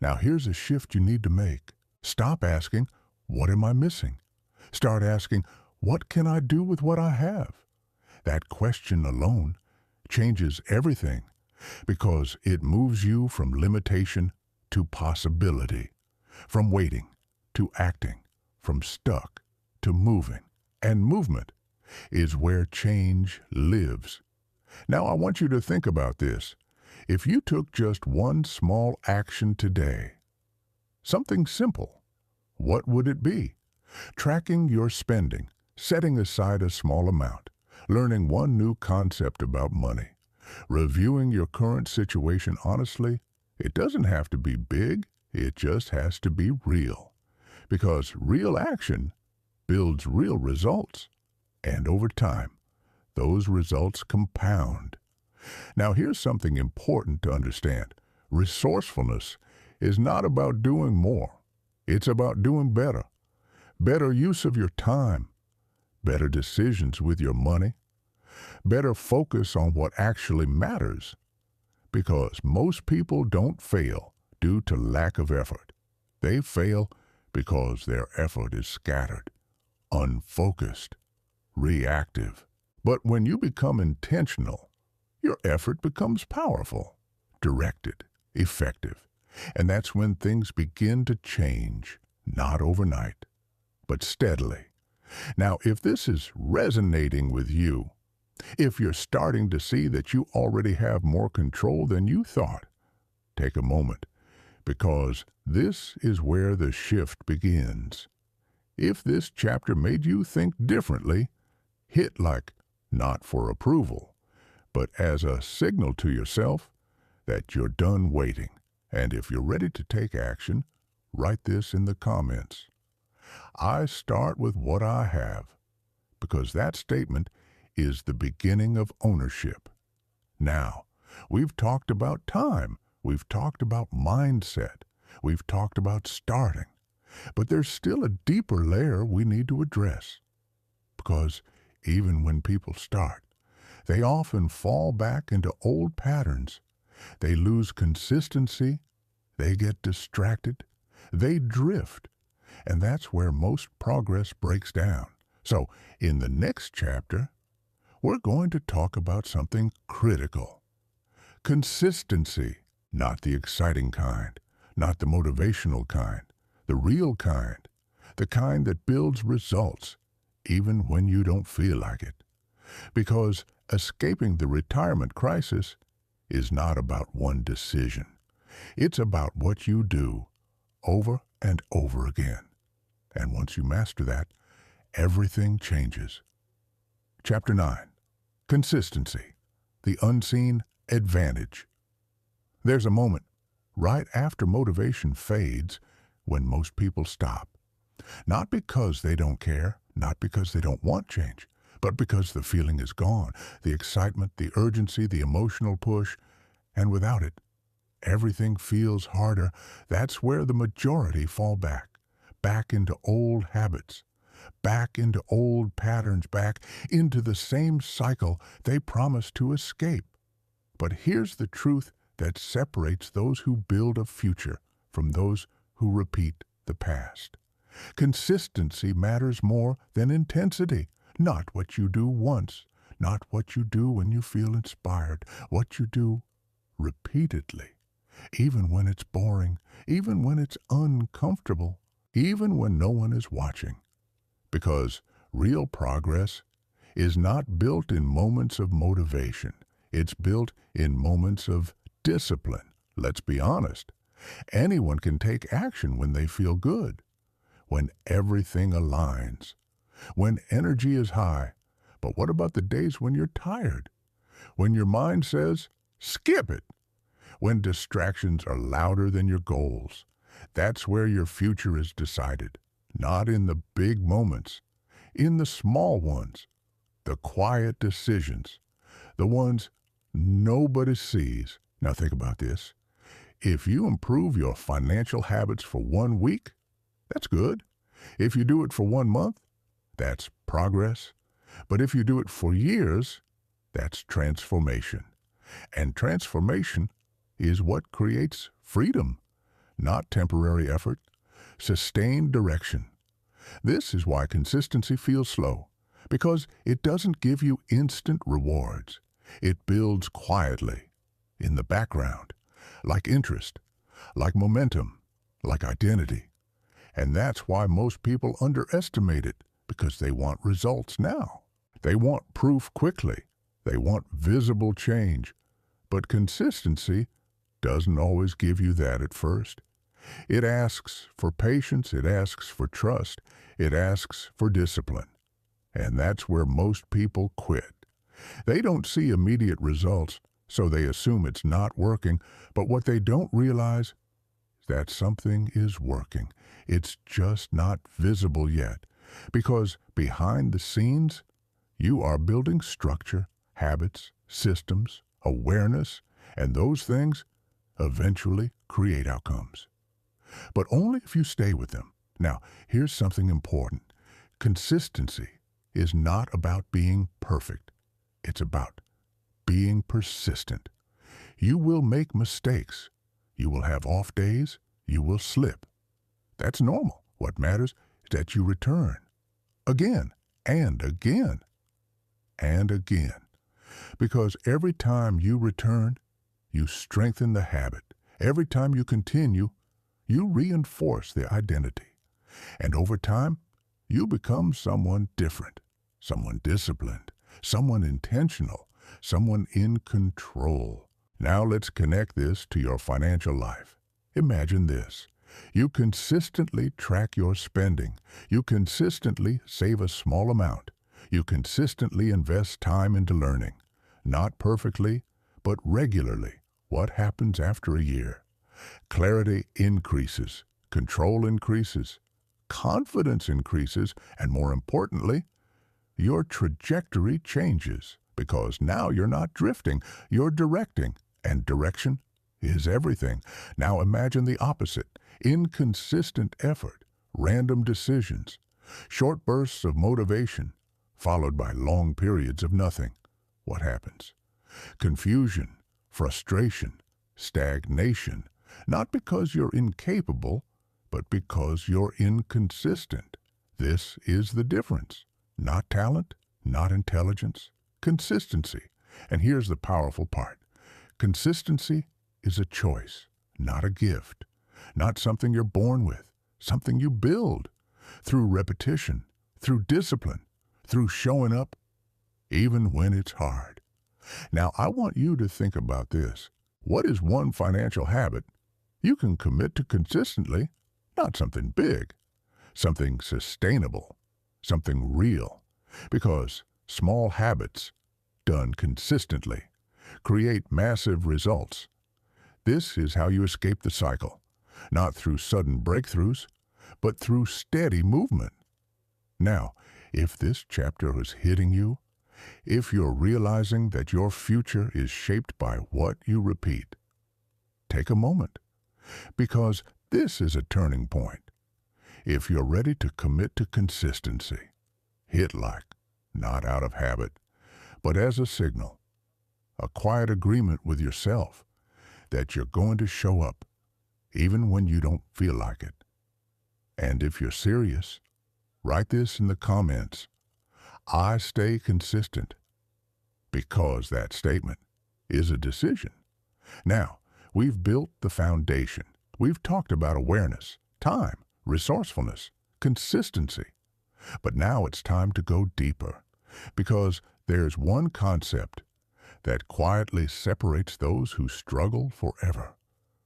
Now here's a shift you need to make. Stop asking, what am I missing? Start asking, what can I do with what I have? That question alone changes everything, because it moves you from limitation to possibility, from waiting to acting, from stuck to moving. And movement is where change lives. Now I want you to think about this. If you took just one small action today, something simple, what would it be? Tracking your spending, setting aside a small amount, learning one new concept about money, reviewing your current situation honestly. It doesn't have to be big, it just has to be real. Because real action builds real results. And over time, those results compound. Now here's something important to understand. Resourcefulness is not about doing more. It's about doing better. Better use of your time, better decisions with your money, better focus on what actually matters. Because most people don't fail due to lack of effort. They fail because their effort is scattered, unfocused, reactive. But when you become intentional, your effort becomes powerful, directed, effective. And that's when things begin to change, not overnight, but steadily. Now, if this is resonating with you, if you're starting to see that you already have more control than you thought, take a moment, because this is where the shift begins. If this chapter made you think differently, hit like not for approval, but as a signal to yourself that you're done waiting. And if you're ready to take action, write this in the comments. I start with what I have, because that statement is the beginning of ownership. Now, we've talked about time, we've talked about mindset, we've talked about starting, but there's still a deeper layer we need to address. Because even when people start, they often fall back into old patterns. They lose consistency, they get distracted, they drift, and that's where most progress breaks down. So, in the next chapter, we're going to talk about something critical. Consistency, not the exciting kind, not the motivational kind, the real kind, the kind that builds results, even when you don't feel like it. Because escaping the retirement crisis is not about one decision. It's about what you do over and over again. And once you master that, everything changes. Chapter 9. Consistency, the unseen advantage. There's a moment right after motivation fades when most people stop. Not because they don't care, not because they don't want change, but because the feeling is gone, the excitement, the urgency, the emotional push, and without it, everything feels harder. That's where the majority fall back into old habits, back into old patterns, back into the same cycle they promised to escape. But here's the truth that separates those who build a future from those who repeat the past. Consistency matters more than intensity. Not what you do once, not what you do when you feel inspired, what you do repeatedly, even when it's boring, even when it's uncomfortable, even when no one is watching. Because real progress is not built in moments of motivation. It's built in moments of discipline. Let's be honest. Anyone can take action when they feel good, when everything aligns, when energy is high. But what about the days when you're tired? When your mind says, skip it? When distractions are louder than your goals? That's where your future is decided. Not in the big moments, in the small ones, the quiet decisions, the ones nobody sees. Now think about this. If you improve your financial habits for 1 week, that's good. If you do it for 1 month, that's progress. But if you do it for years, that's transformation. And transformation is what creates freedom, not temporary effort, sustained direction. This is why consistency feels slow, because it doesn't give you instant rewards. It builds quietly, in the background, like interest, like momentum, like identity. And that's why most people underestimate it, because they want results now. They want proof quickly. They want visible change. But consistency doesn't always give you that at first. It asks for patience, it asks for trust, it asks for discipline. And that's where most people quit. They don't see immediate results, so they assume it's not working, but what they don't realize is that something is working. It's just not visible yet, because behind the scenes, you are building structure, habits, systems, awareness, and those things eventually create outcomes. But only if you stay with them. Now, here's something important. Consistency is not about being perfect. It's about being persistent. You will make mistakes. You will have off days. You will slip. That's normal. What matters is that you return again and again and again. Because every time you return, you strengthen the habit. Every time you continue, you reinforce the identity. And over time, you become someone different, someone disciplined, someone intentional, someone in control. Now let's connect this to your financial life. Imagine this. You consistently track your spending. You consistently save a small amount. You consistently invest time into learning. Not perfectly, but regularly. What happens after a year? Clarity increases, control increases, confidence increases, and more importantly, your trajectory changes because now you're not drifting, you're directing, and direction is everything. Now imagine the opposite: inconsistent effort, random decisions, short bursts of motivation, followed by long periods of nothing. What happens? Confusion, frustration, stagnation, not because you're incapable, but because you're inconsistent. This is the difference. Not talent, not intelligence, consistency. And here's the powerful part. Consistency is a choice, not a gift, not something you're born with, something you build through repetition, through discipline, through showing up, even when it's hard. Now, I want you to think about this. What is one financial habit you can commit to consistently? Not something big, something sustainable, something real. Because small habits, done consistently, create massive results. This is how you escape the cycle, not through sudden breakthroughs, but through steady movement. Now, if this chapter is hitting you, if you're realizing that your future is shaped by what you repeat, take a moment, because this is a turning point. If you're ready to commit to consistency, hit like, not out of habit, but as a signal, a quiet agreement with yourself that you're going to show up even when you don't feel like it. And if you're serious, write this in the comments. I stay consistent, because that statement is a decision. Now, we've built the foundation. We've talked about awareness, time, resourcefulness, consistency. But now it's time to go deeper, because there's one concept that quietly separates those who struggle forever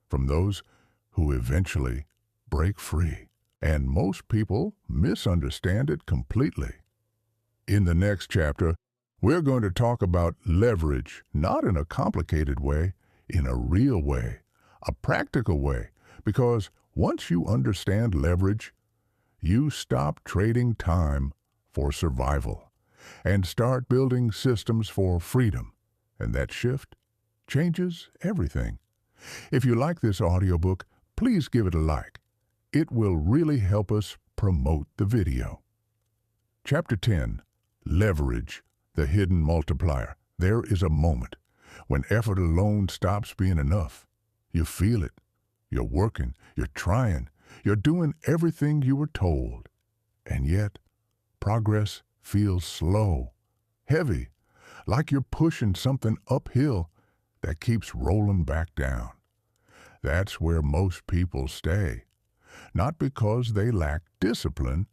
from those who eventually break free. And most people misunderstand it completely. In the next chapter, we're going to talk about leverage, not in a complicated way, in a real way, a practical way, because once you understand leverage, you stop trading time for survival and start building systems for freedom. And that shift changes everything. If you like this audiobook, please give it a like. It will really help us promote the video. Chapter 10, Leverage, the Hidden Multiplier. There is a moment when effort alone stops being enough. You feel it. You're working. You're trying. You're doing everything you were told. And yet, progress feels slow, heavy, like you're pushing something uphill that keeps rolling back down. That's where most people stay. Not because they lack discipline,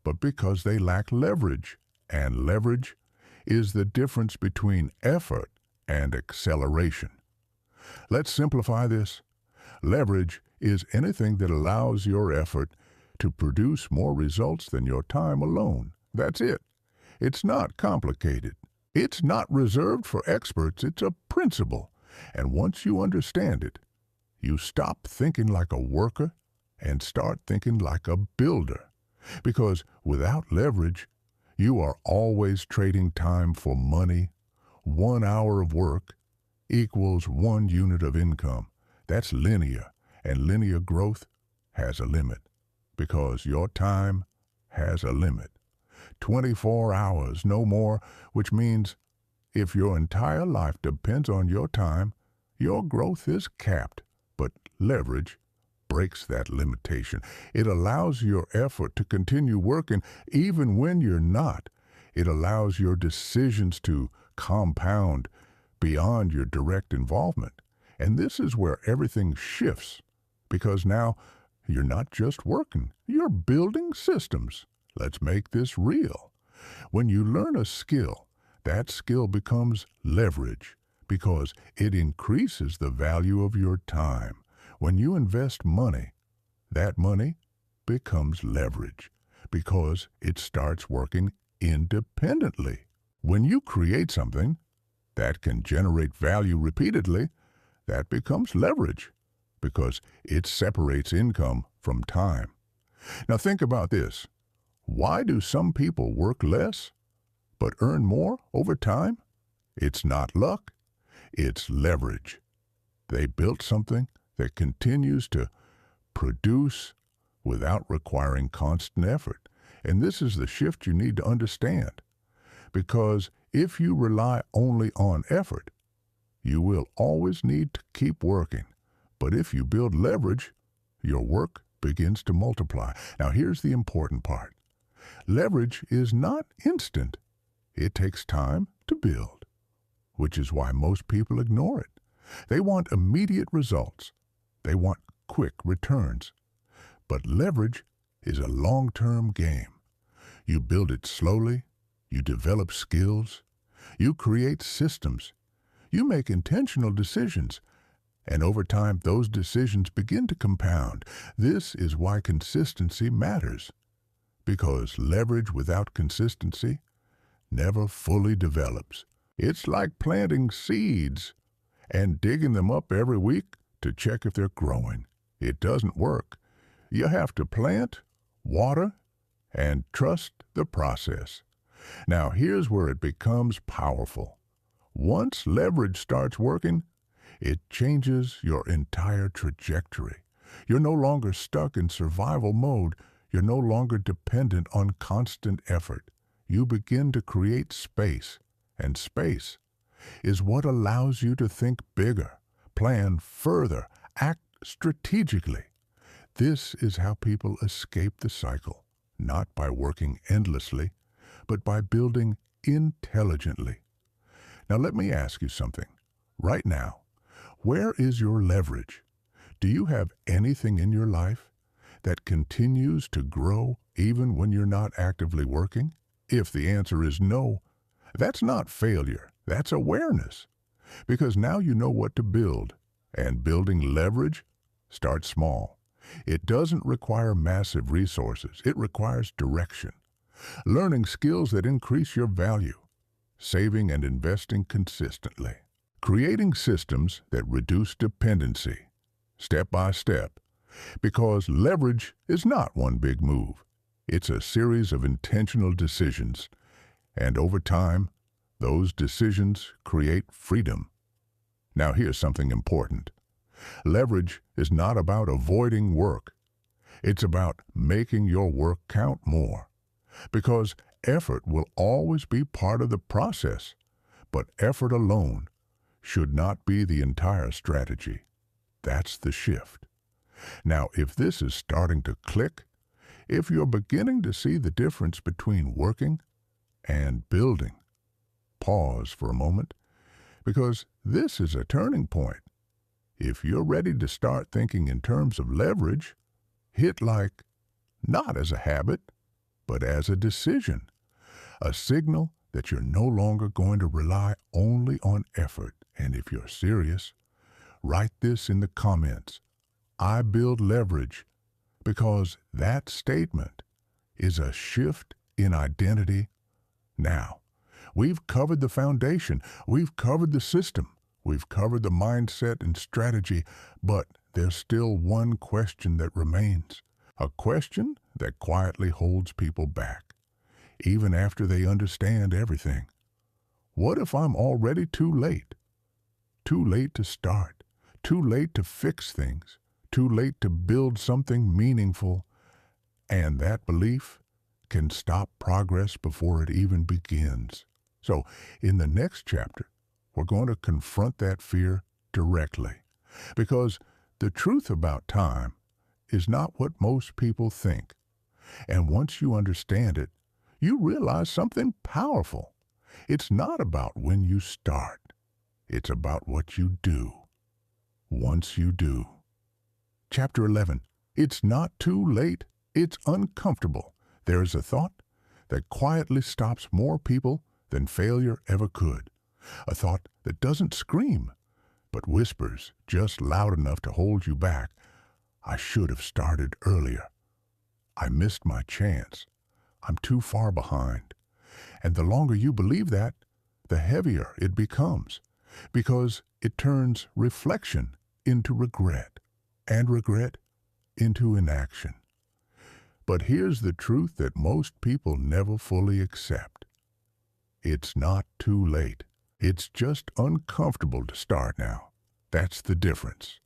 but because they lack leverage. And leverage is the difference between effort and acceleration. Let's simplify this. Leverage is anything that allows your effort to produce more results than your time alone. That's it. It's not complicated. It's not reserved for experts. It's a principle. And once you understand it, you stop thinking like a worker and start thinking like a builder. Because without leverage, you are always trading time for money. 1 hour of work equals 1 unit of income. That's linear, and linear growth has a limit because your time has a limit. 24 hours, no more, which means if your entire life depends on your time, your growth is capped. But leverage breaks that limitation. It allows your effort to continue working even when you're not. It allows your decisions to compound beyond your direct involvement. And this is where everything shifts, because now you're not just working, you're building systems, Let's make this real. When you learn a skill, that skill becomes leverage because it increases the value of your time. When you invest money, that money becomes leverage because it starts working independently. When you create something that can generate value repeatedly, that becomes leverage because it separates income from time. Now think about this. Why do some people work less but earn more over time? It's not luck, it's leverage. They built something that continues to produce without requiring constant effort. And this is the shift you need to understand. Because if you rely only on effort, you will always need to keep working. But if you build leverage, your work begins to multiply. Now here's the important part. Leverage is not instant. It takes time to build, which is why most people ignore it. They want immediate results. They want quick returns. But leverage is a long-term game. You build it slowly, you develop skills, you create systems, you make intentional decisions, and over time those decisions begin to compound. This is why consistency matters, because leverage without consistency never fully develops. It's like planting seeds and digging them up every week to check if they're growing. It doesn't work. You have to plant, water, and trust the process. Now here's where it becomes powerful. Once leverage starts working, it changes your entire trajectory. You're no longer stuck in survival mode. You're no longer dependent on constant effort. You begin to create space, and space is what allows you to think bigger, plan further, act strategically. This is how people escape the cycle, not by working endlessly, but by building intelligently. Now let me ask you something. Right now, where is your leverage? Do you have anything in your life that continues to grow even when you're not actively working? If the answer is no, that's not failure, that's awareness. Because now you know what to build, and building leverage starts small. It doesn't require massive resources, it requires direction. Learning skills that increase your value, saving and investing consistently. Creating systems that reduce dependency, step by step, because leverage is not one big move. It's a series of intentional decisions, and over time, those decisions create freedom. Now here's something important. Leverage is not about avoiding work. It's about making your work count more, because effort will always be part of the process, but effort alone should not be the entire strategy. That's the shift. Now, if this is starting to click, if you're beginning to see the difference between working and building, pause for a moment, because this is a turning point. If you're ready to start thinking in terms of leverage, hit like, not as a habit, but as a decision, a signal that you're no longer going to rely only on effort. And if you're serious, write this in the comments. I build leverage, because that statement is a shift in identity now. We've covered the foundation, we've covered the system, we've covered the mindset and strategy, but there's still one question that remains. A question that quietly holds people back, even after they understand everything. What if I'm already too late? Too late to start, too late to fix things, too late to build something meaningful, and that belief can stop progress before it even begins. So, in the next chapter, we're going to confront that fear directly, because the truth about time is not what most people think. And once you understand it, you realize something powerful. It's not about when you start. It's about what you do once you do. Chapter 11. It's not too late. It's uncomfortable. There is a thought that quietly stops more people than failure ever could. A thought that doesn't scream, but whispers just loud enough to hold you back. I should have started earlier. I missed my chance. I'm too far behind. And the longer you believe that, the heavier it becomes, because it turns reflection into regret, and regret into inaction. But here's the truth that most people never fully accept. It's not too late. It's just uncomfortable to start now. That's the difference.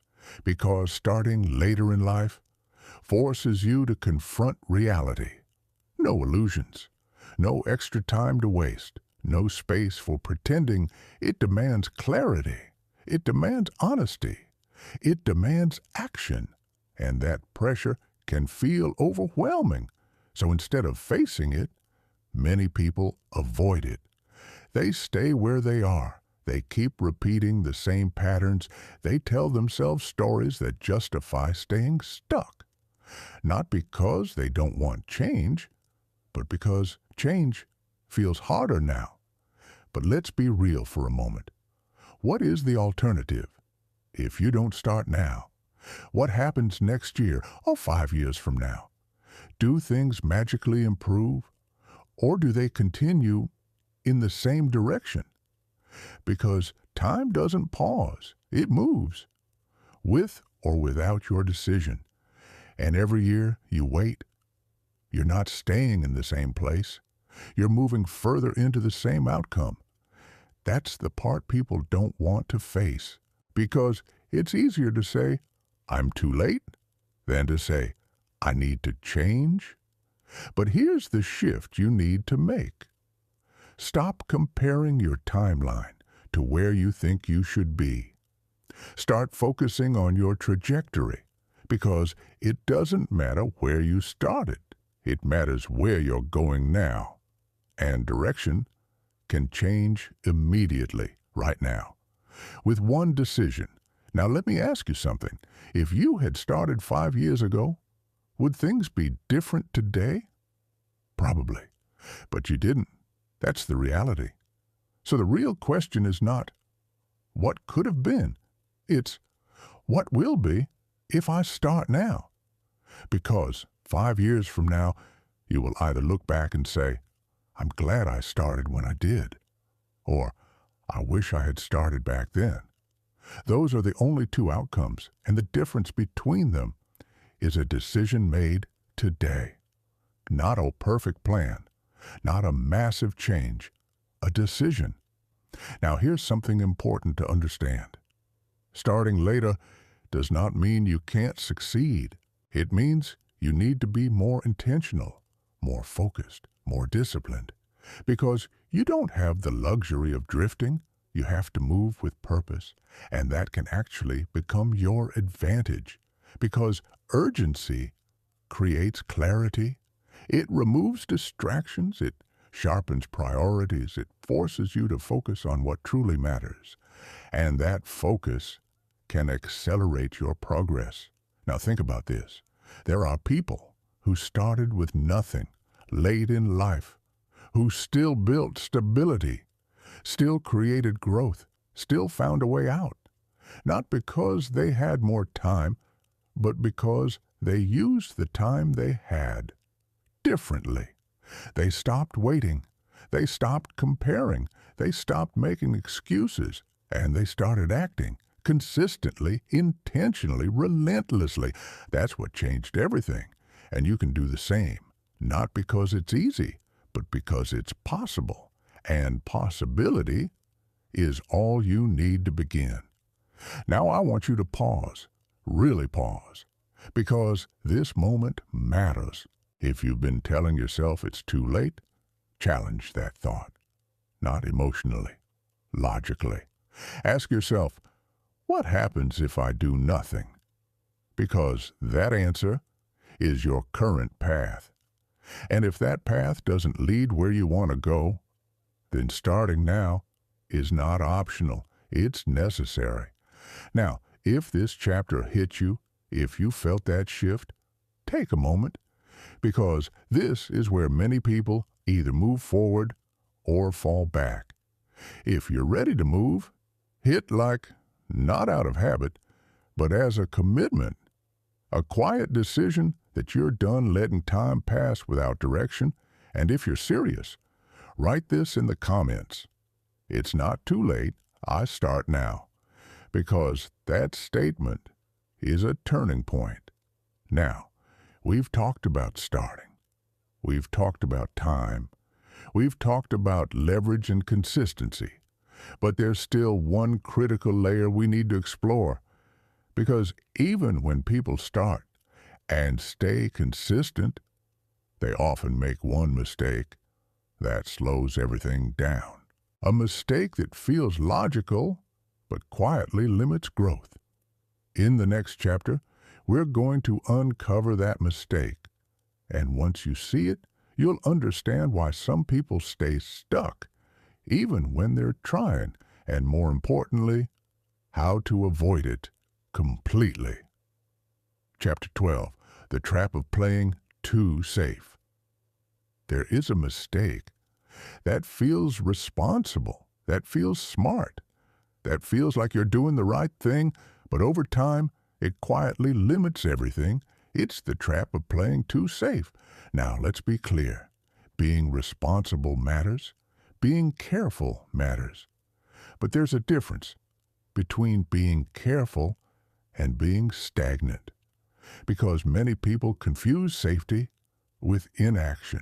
Because starting later in life forces you to confront reality. No illusions. No extra time to waste. No space for pretending. It demands clarity. It demands honesty. It demands action. And that pressure can feel overwhelming. So instead of facing it, many people avoid it. They stay where they are. They keep repeating the same patterns. They tell themselves stories that justify staying stuck. Not because they don't want change, but because change feels harder now. But let's be real for a moment. What is the alternative? If you don't start now, what happens next year or 5 years from now? Do things magically improve, or do they continue in the same direction? Because time doesn't pause, it moves, with or without your decision. And every year you wait, you're not staying in the same place. You're moving further into the same outcome. That's the part people don't want to face, because it's easier to say, I'm too late, than to say, I need to change. But here's the shift you need to make. Stop comparing your timeline to where you think you should be. Start focusing on your trajectory, because it doesn't matter where you started. It matters where you're going now. And direction can change immediately, right now, with one decision. Now let me ask you something. If you had started 5 years ago, would things be different today? Probably. But you didn't. That's the reality. So the real question is not, what could have been? It's, what will be if I start now? Because 5 years from now, you will either look back and say, I'm glad I started when I did, or I wish I had started back then. Those are the only two outcomes, and the difference between them is a decision made today. Not a perfect plan, not a massive change, a decision. Now here's something important to understand. Starting later does not mean you can't succeed. It means you need to be more intentional, more focused, more disciplined. Because you don't have the luxury of drifting. You have to move with purpose, and that can actually become your advantage. Because urgency creates clarity. It removes distractions. It sharpens priorities. It forces you to focus on what truly matters. And that focus can accelerate your progress. Now think about this. There are people who started with nothing late in life, who still built stability, still created growth, still found a way out. Not because they had more time, but because they used the time they had differently. They stopped waiting. They stopped comparing. They stopped making excuses. And they started acting consistently, intentionally, relentlessly. That's what changed everything. And you can do the same, not because it's easy, but because it's possible. And possibility is all you need to begin. Now I want you to pause, really pause, because this moment matters. If you've been telling yourself it's too late, challenge that thought. Not emotionally, logically. Ask yourself, what happens if I do nothing? Because that answer is your current path. And if that path doesn't lead where you want to go, then starting now is not optional. It's necessary. Now, if this chapter hit you, if you felt that shift, take a moment. because this is where many people either move forward or fall back. If you're ready to move, hit like, not out of habit, but as a commitment, a quiet decision that you're done letting time pass without direction. And if you're serious, write this in the comments. It's not too late, I start now. Because that statement is a turning point. Now, we've talked about starting. We've talked about time. We've talked about leverage and consistency. But there's still one critical layer we need to explore. Because even when people start and stay consistent, they often make one mistake that slows everything down. A mistake that feels logical, but quietly limits growth. In the next chapter, we're going to uncover that mistake. And once you see it, you'll understand why some people stay stuck, even when they're trying, and more importantly, how to avoid it completely. Chapter 12, The Trap of Playing Too Safe. There is a mistake that feels responsible, that feels smart, that feels like you're doing the right thing, but over time, it quietly limits everything. It's the trap of playing too safe. Now, let's be clear. Being responsible matters. Being careful matters. But there's a difference between being careful and being stagnant. Because many people confuse safety with inaction.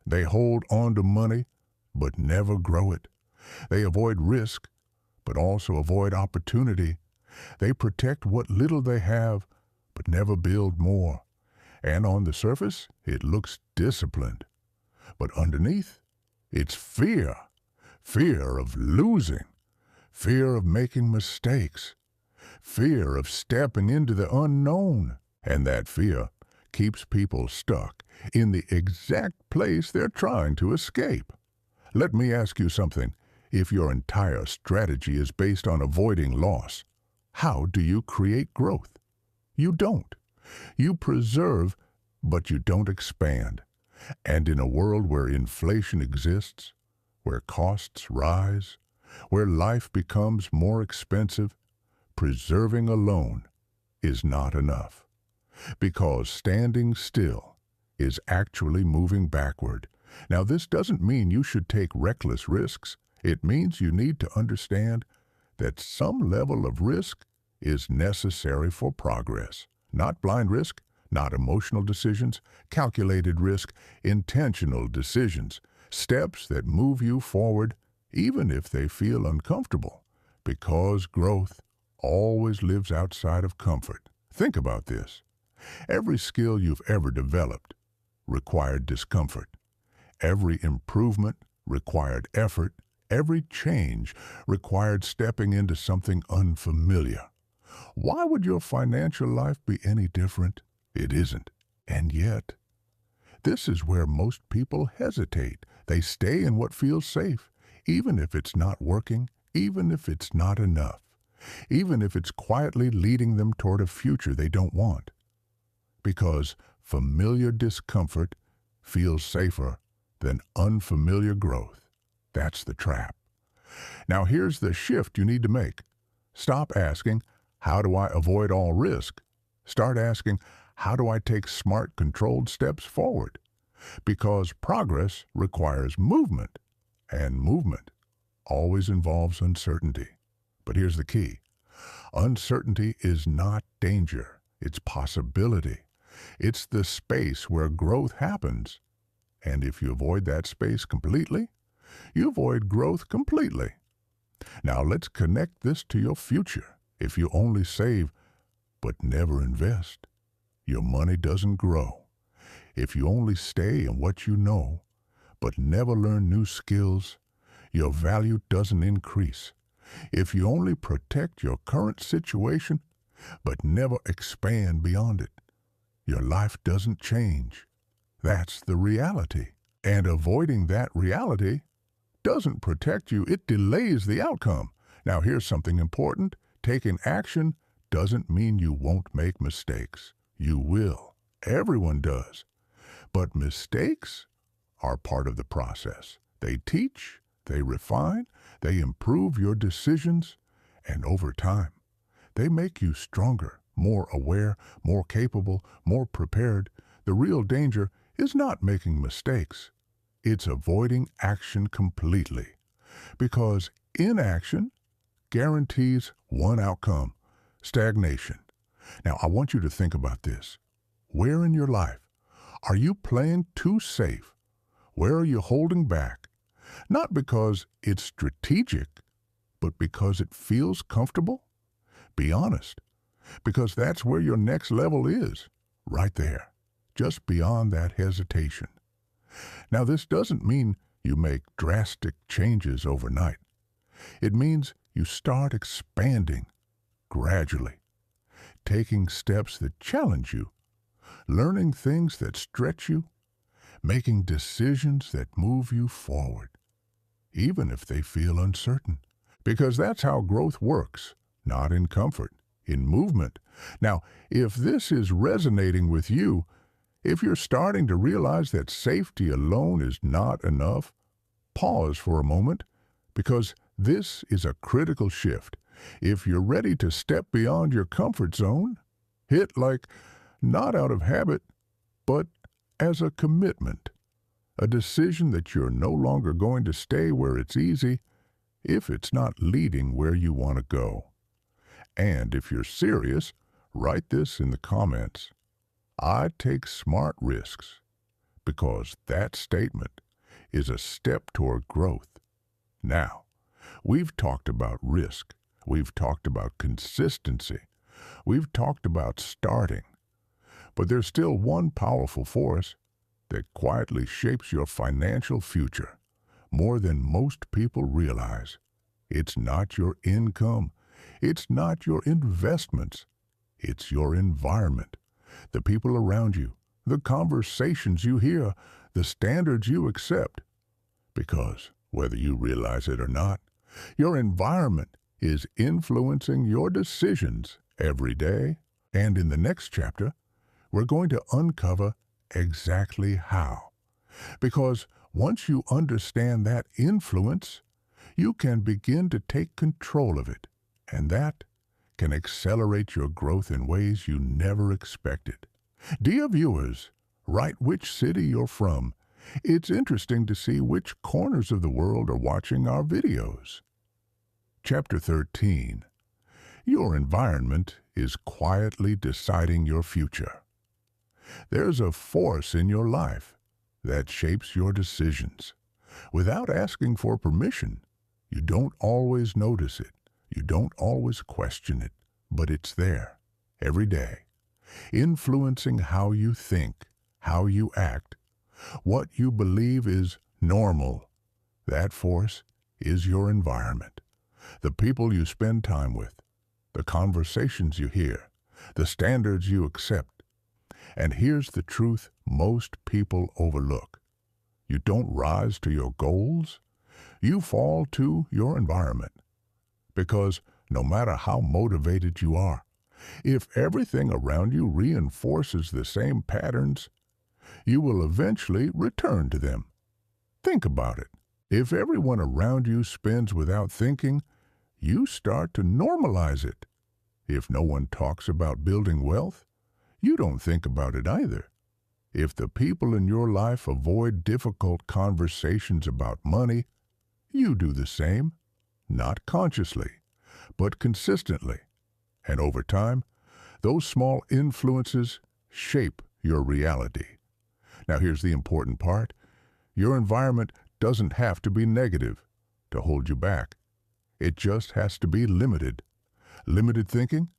They hold on to money, but never grow it. They avoid risk, but also avoid opportunity. They protect what little they have, but never build more. And on the surface, it looks disciplined. But underneath, it's fear. Fear of losing. Fear of making mistakes. Fear of stepping into the unknown. And that fear keeps people stuck in the exact place they're trying to escape. Let me ask you something. If your entire strategy is based on avoiding loss, how do you create growth? You don't. You preserve, but you don't expand. And in a world where inflation exists, where costs rise, where life becomes more expensive, preserving alone is not enough. Because standing still is actually moving backward. Now, this doesn't mean you should take reckless risks. It means you need to understand that some level of risk is necessary for progress. Not blind risk, not emotional decisions, calculated risk, intentional decisions, steps that move you forward even if they feel uncomfortable, because growth always lives outside of comfort. Think about this. Every skill you've ever developed required discomfort. Every improvement required effort. Every change required stepping into something unfamiliar. Why would your financial life be any different? It isn't. And yet, this is where most people hesitate. They stay in what feels safe, even if it's not working, even if it's not enough, even if it's quietly leading them toward a future they don't want. Because familiar discomfort feels safer than unfamiliar growth. That's the trap. Now here's the shift you need to make. Stop asking, how do I avoid all risk? Start asking, how do I take smart, controlled steps forward? Because progress requires movement, and movement always involves uncertainty. But here's the key. Uncertainty is not danger. It's possibility. It's the space where growth happens. And if you avoid that space completely, you avoid growth completely. Now let's connect this to your future. If you only save but never invest, your money doesn't grow. If you only stay in what you know but never learn new skills, your value doesn't increase. If you only protect your current situation but never expand beyond it, your life doesn't change. That's the reality. And avoiding that reality doesn't protect you, it delays the outcome. Now here's something important. Taking action doesn't mean you won't make mistakes. You will. Everyone does. But mistakes are part of the process. They teach, they refine, they improve your decisions, and over time, they make you stronger, more aware, more capable, more prepared. The real danger is not making mistakes. It's avoiding action completely. Because inaction guarantees one outcome: stagnation. Now, I want you to think about this. Where in your life are you playing too safe? Where are you holding back? Not because it's strategic, but because it feels comfortable? Be honest, because that's where your next level is, right there, just beyond that hesitation. Now, this doesn't mean you make drastic changes overnight. It means you start expanding gradually, taking steps that challenge you, learning things that stretch you, making decisions that move you forward, even if they feel uncertain. Because that's how growth works, not in comfort, in movement. Now, if this is resonating with you, if you're starting to realize that safety alone is not enough, pause for a moment, because this is a critical shift. If you're ready to step beyond your comfort zone, hit like not out of habit, but as a commitment, a decision that you're no longer going to stay where it's easy if it's not leading where you want to go. And if you're serious, write this in the comments. I take smart risks, because that statement is a step toward growth. Now, we've talked about risk. We've talked about consistency. We've talked about starting. But there's still one powerful force that quietly shapes your financial future more than most people realize. It's not your income. It's not your investments. It's your environment. The people around you, the conversations you hear, the standards you accept. Because, whether you realize it or not, your environment is influencing your decisions every day. And in the next chapter, we're going to uncover exactly how. Because once you understand that influence, you can begin to take control of it. And that can accelerate your growth in ways you never expected. Dear viewers, write which city you're from. It's interesting to see which corners of the world are watching our videos. Chapter 13. Your environment is quietly deciding your future. There's a force in your life that shapes your decisions. Without asking for permission, you don't always notice it. You don't always question it, but it's there, every day, influencing how you think, how you act, what you believe is normal. That force is your environment, the people you spend time with, the conversations you hear, the standards you accept. And here's the truth most people overlook. You don't rise to your goals, you fall to your environment. Because no matter how motivated you are, if everything around you reinforces the same patterns, you will eventually return to them. Think about it. If everyone around you spends without thinking, you start to normalize it. If no one talks about building wealth, you don't think about it either. If the people in your life avoid difficult conversations about money, you do the same. Not consciously, but consistently. And over time, those small influences shape your reality. Now here's the important part. Your environment doesn't have to be negative to hold you back. It just has to be limited. Limited thinking,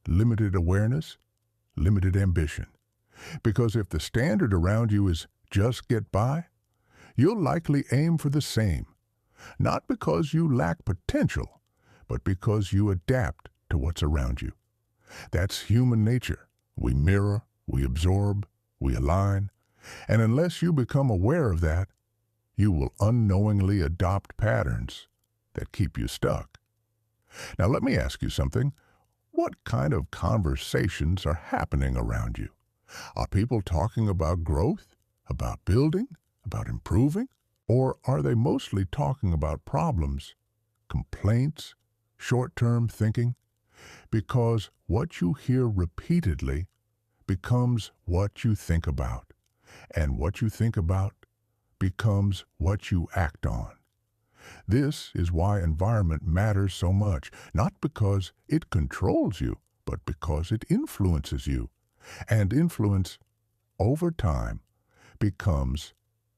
limited awareness, limited ambition. Because if the standard around you is just get by, you'll likely aim for the same. Not because you lack potential, but because you adapt to what's around you. That's human nature. We mirror, we absorb, we align. And unless you become aware of that, you will unknowingly adopt patterns that keep you stuck. Now let me ask you something. What kind of conversations are happening around you? Are people talking about growth? about building, about improving? Or are they mostly talking about problems, complaints, short-term thinking? Because what you hear repeatedly becomes what you think about, and what you think about becomes what you act on. This is why environment matters so much, not because it controls you, but because it influences you. And influence, over time, becomes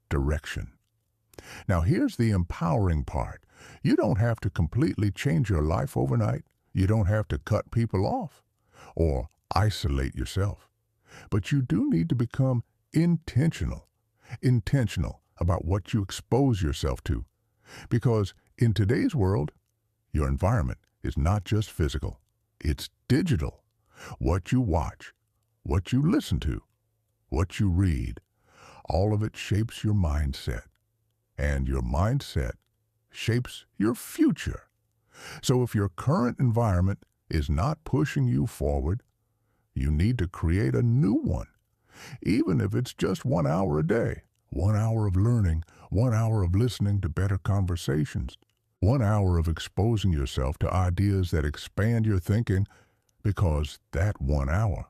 direction. Now here's the empowering part. You don't have to completely change your life overnight. You don't have to cut people off or isolate yourself. But you do need to become intentional about what you expose yourself to. Because in today's world, your environment is not just physical, it's digital. What you watch, what you listen to, what you read, all of it shapes your mindset. And your mindset shapes your future. So if your current environment is not pushing you forward, you need to create a new one. Even if it's just 1 hour a day, 1 hour of learning, 1 hour of listening to better conversations, 1 hour of exposing yourself to ideas that expand your thinking, because that 1 hour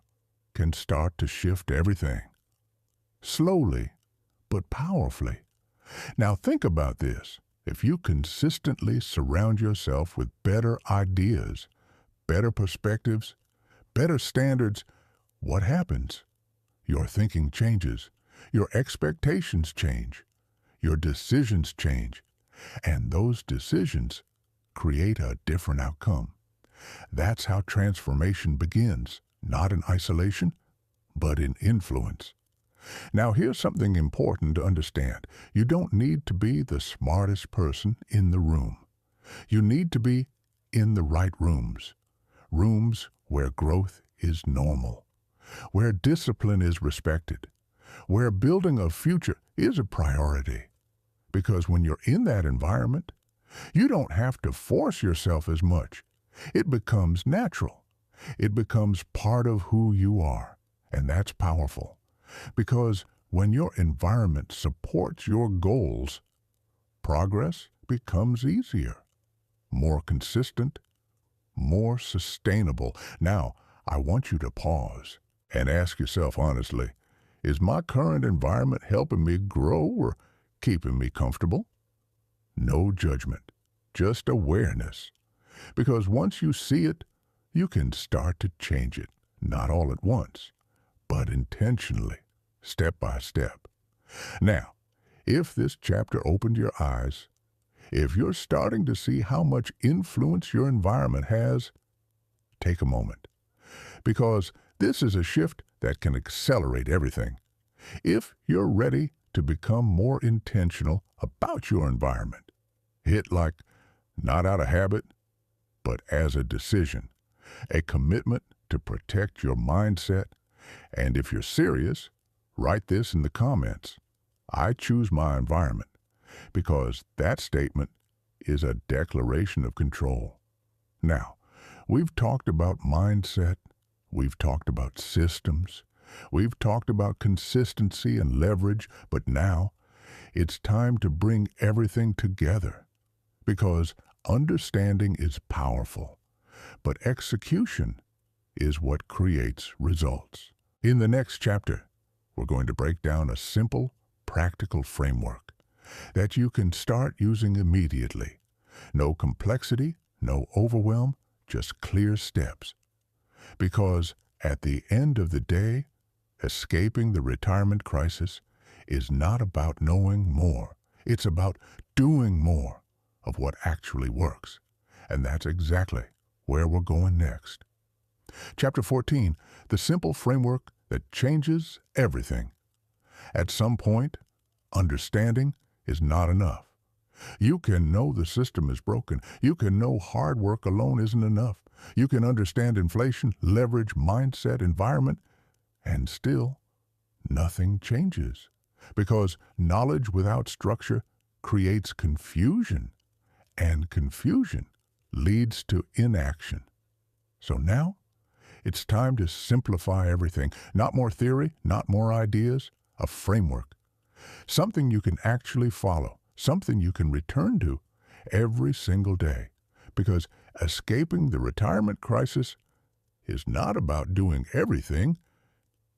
can start to shift everything. Slowly, but powerfully. Now think about this. If you consistently surround yourself with better ideas, better perspectives, better standards, what happens? Your thinking changes, your expectations change, your decisions change, and those decisions create a different outcome. That's how transformation begins, not in isolation, but in influence. Now here's something important to understand. You don't need to be the smartest person in the room. You need to be in the right rooms. Rooms where growth is normal, where discipline is respected, where building a future is a priority. Because when you're in that environment, you don't have to force yourself as much. It becomes natural. It becomes part of who you are, and that's powerful. Because when your environment supports your goals, progress becomes easier, more consistent, more sustainable. Now, I want you to pause and ask yourself honestly, is my current environment helping me grow or keeping me comfortable? No judgment, just awareness. Because once you see it, you can start to change it, not all at once, but intentionally, step by step. Now, if this chapter opened your eyes, if you're starting to see how much influence your environment has, take a moment. Because this is a shift that can accelerate everything. If you're ready to become more intentional about your environment, hit like not out of habit, but as a decision, a commitment to protect your mindset. And if you're serious, write this in the comments. I choose my environment, because that statement is a declaration of control. Now, we've talked about mindset, we've talked about systems, we've talked about consistency and leverage, but now it's time to bring everything together, because understanding is powerful, but execution is what creates results. In the next chapter, we're going to break down a simple, practical framework that you can start using immediately. No complexity, no overwhelm, just clear steps. Because at the end of the day, escaping the retirement crisis is not about knowing more. It's about doing more of what actually works. And that's exactly where we're going next. Chapter 14, the simple framework that changes everything. At some point, understanding is not enough. You can know the system is broken. You can know hard work alone isn't enough. You can understand inflation, leverage, mindset, environment, and still nothing changes. Because knowledge without structure creates confusion, and confusion leads to inaction. So now, it's time to simplify everything. Not more theory, not more ideas, a framework something you can actually follow, something you can return to every single day. Because escaping the retirement crisis is not about doing everything,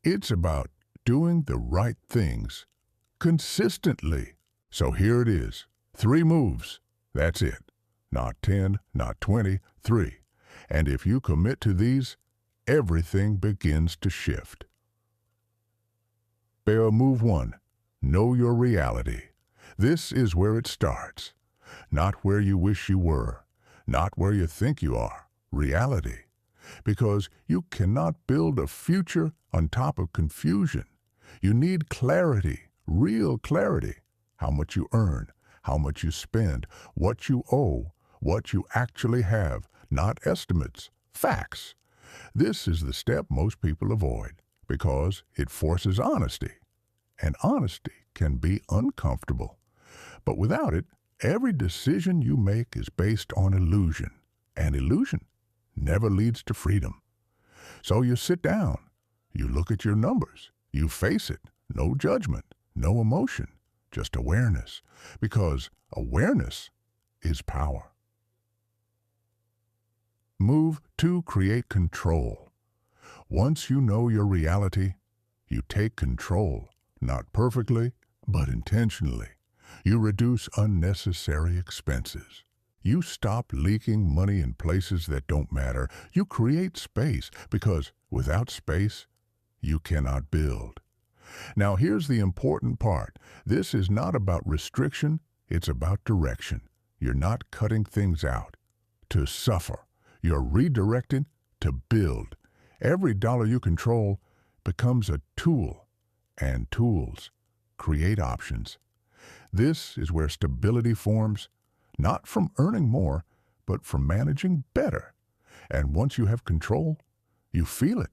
it's about doing the right things consistently. So here it is, 3 moves. That's it. Not 10, not 20, 3. And if you commit to these, everything begins to shift. Move 1. Know your reality. This is where it starts. Not where you wish you were, not where you think you are. Reality. Because you cannot build a future on top of confusion. You need clarity, real clarity. How much you earn, how much you spend, what you owe, what you actually have, not estimates, facts. This is the step most people avoid because it forces honesty. And honesty can be uncomfortable. But without it, every decision you make is based on illusion. And illusion never leads to freedom. So you sit down, you look at your numbers, you face it, no judgment, no emotion, just awareness, because awareness is power. Move 2. Create control. Once you know your reality, you take control, not perfectly, but intentionally. You reduce unnecessary expenses. You stop leaking money in places that don't matter. You create space, because without space, you cannot build. Now here's the important part. This is not about restriction, it's about direction. You're not cutting things out to suffer. You're redirected to build. Every dollar you control becomes a tool, and tools create options. This is where stability forms, not from earning more, but from managing better. And once you have control, you feel it.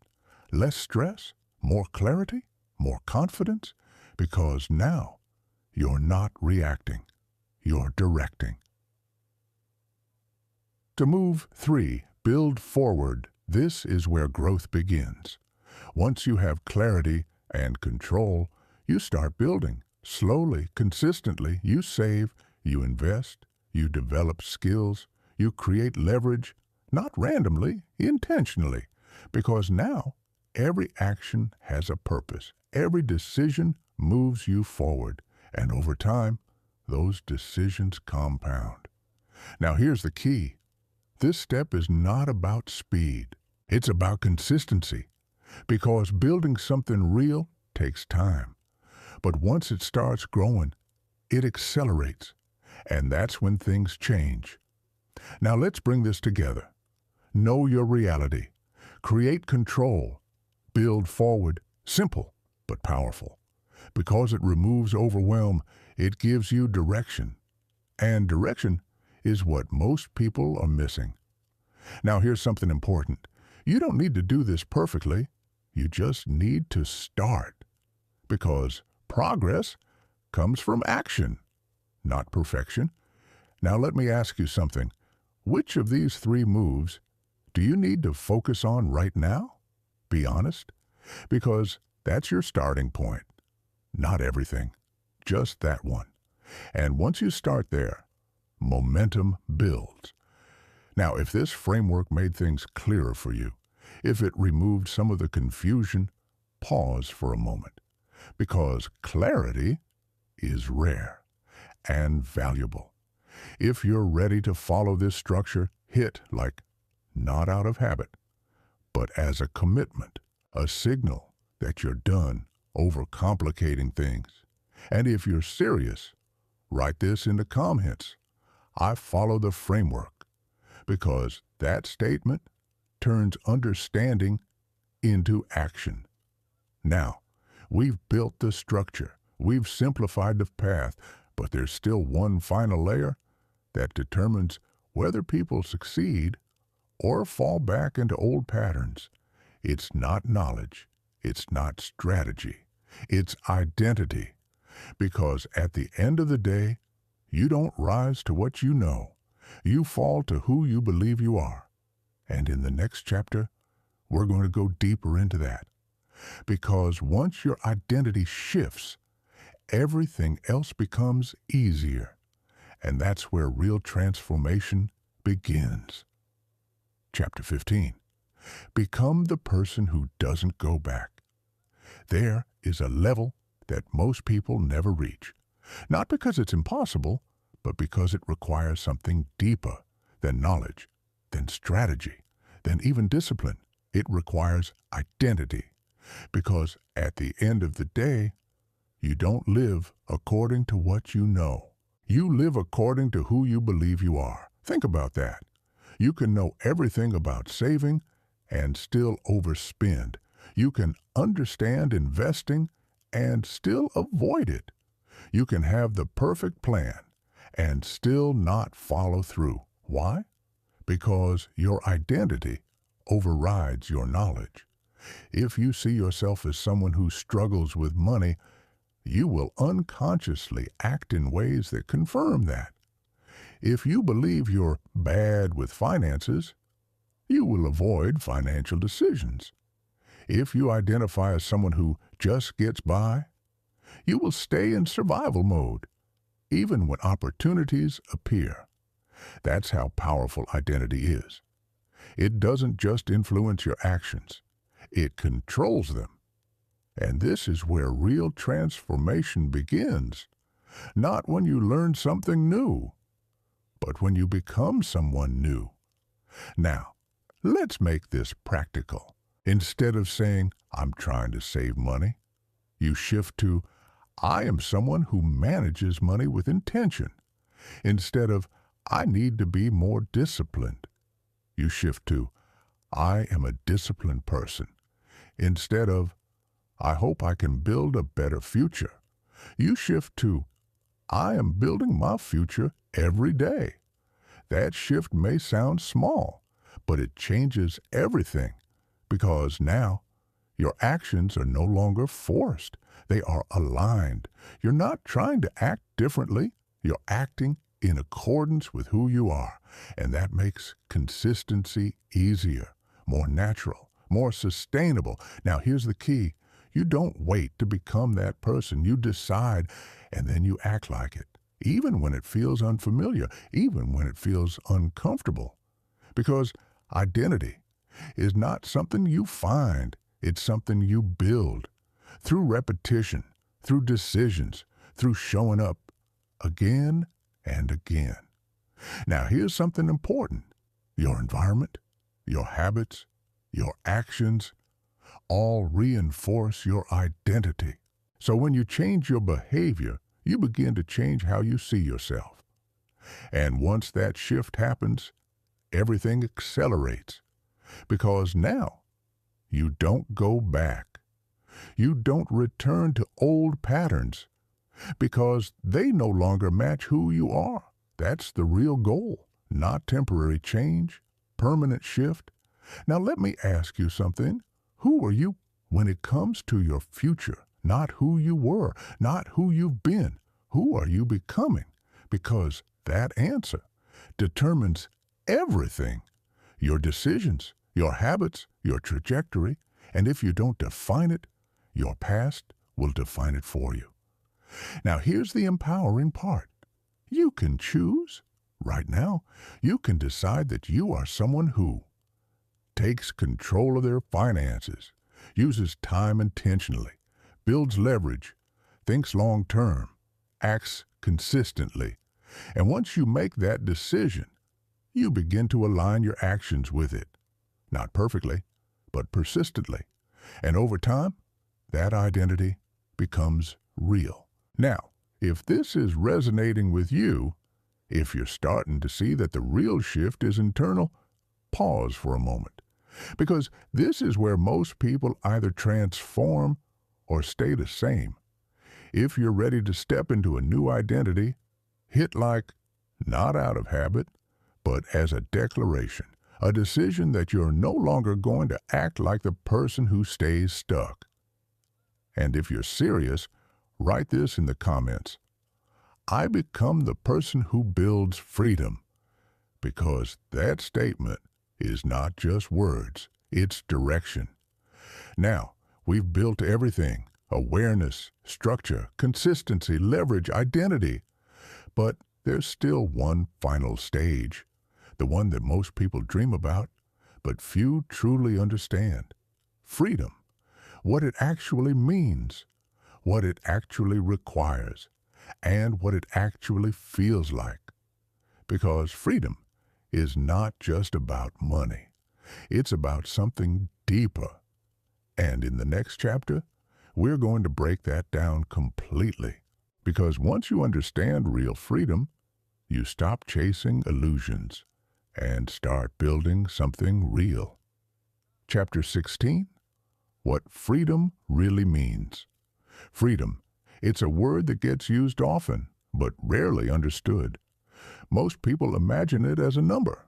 Less stress, more clarity, more confidence, because now you're not reacting, you're directing. To move 3, build forward. This is where growth begins. Once you have clarity and control, you start building. Slowly, consistently, you save, you invest, you develop skills, you create leverage, not randomly, intentionally, because now every action has a purpose. Every decision moves you forward, and over time, those decisions compound. Now here's the key. This step is not about speed. It's about consistency, because building something real takes time. But once it starts growing, it accelerates, and that's when things change. Now let's bring this together. Know your reality. Create control. Build forward. Simple, but powerful. Because it removes overwhelm, it gives you direction. And direction is what most people are missing. Now here's something important. You don't need to do this perfectly. You just need to start. Because progress comes from action, not perfection. Now let me ask you something. Which of these 3 moves do you need to focus on right now? Be honest, because that's your starting point. Not everything, just that one. And once you start there, momentum builds. Now, if this framework made things clearer for you, if it removed some of the confusion, pause for a moment, because clarity is rare and valuable. If you're ready to follow this structure, hit like not out of habit, but as a commitment, a signal that you're done overcomplicating things. And if you're serious, write this in the comments. I follow the framework, because that statement turns understanding into action. Now, we've built the structure, we've simplified the path, but there's still one final layer that determines whether people succeed or fall back into old patterns. It's not knowledge, it's not strategy, it's identity. Because at the end of the day, you don't rise to what you know, you fall to who you believe you are. And in the next chapter, we're going to go deeper into that. Because once your identity shifts, everything else becomes easier. And that's where real transformation begins. Chapter 15. Become the person who doesn't go back. There is a level that most people never reach. Not because it's impossible, but because it requires something deeper than knowledge, than strategy, than even discipline. It requires identity. Because at the end of the day, you don't live according to what you know. You live according to who you believe you are. Think about that. You can know everything about saving and still overspend. You can understand investing and still avoid it. You can have the perfect plan and still not follow through. Why? Because your identity overrides your knowledge. If you see yourself as someone who struggles with money, you will unconsciously act in ways that confirm that. If you believe you're bad with finances, you will avoid financial decisions. If you identify as someone who just gets by, you will stay in survival mode, even when opportunities appear. That's how powerful identity is. It doesn't just influence your actions, it controls them. And this is where real transformation begins. Not when you learn something new, but when you become someone new. Now, let's make this practical. Instead of saying, I'm trying to save money, you shift to, I am someone who manages money with intention. Instead of, I need to be more disciplined, you shift to, I am a disciplined person. Instead of, I hope I can build a better future, you shift to, I am building my future every day. That shift may sound small, but it changes everything, because now your actions are no longer forced. They are aligned. You're not trying to act differently. You're acting in accordance with who you are, and that makes consistency easier, more natural, more sustainable. Now, here's the key. You don't wait to become that person. You decide, and then you act like it, even when it feels unfamiliar, even when it feels uncomfortable. Because identity is not something you find. It's something you build through repetition, through decisions, through showing up again and again. Now, here's something important. Your environment, your habits, your actions all reinforce your identity. So when you change your behavior, you begin to change how you see yourself. And once that shift happens, everything accelerates. Because now, you don't go back. You don't return to old patterns, because they no longer match who you are. That's the real goal, not temporary change, permanent shift. Now let me ask you something. Who are you when it comes to your future? Not who you were, not who you've been. Who are you becoming? Because that answer determines everything. Your decisions, your habits, your trajectory, and if you don't define it, your past will define it for you. Now here's the empowering part. You can choose. Right now, you can decide that you are someone who takes control of their finances, uses time intentionally, builds leverage, thinks long-term, acts consistently. And once you make that decision, you begin to align your actions with it. Not perfectly, but persistently. And over time, that identity becomes real. Now, if this is resonating with you, if you're starting to see that the real shift is internal, pause for a moment. Because this is where most people either transform or stay the same. If you're ready to step into a new identity, hit like, not out of habit, but as a declaration, a decision that you're no longer going to act like the person who stays stuck. And if you're serious, write this in the comments. I become the person who builds freedom. Because that statement is not just words, it's direction. Now, we've built everything. awareness, structure, consistency, leverage, identity. But there's still one final stage, the one that most people dream about, but few truly understand. Freedom. What it actually means, what it actually requires, and what it actually feels like. Because freedom is not just about money. It's about something deeper. And in the next chapter, we're going to break that down completely. Because once you understand real freedom, you stop chasing illusions and start building something real. Chapter 16, What Freedom Really Means. Freedom. It's a word that gets used often, but rarely understood. Most people imagine it as a number,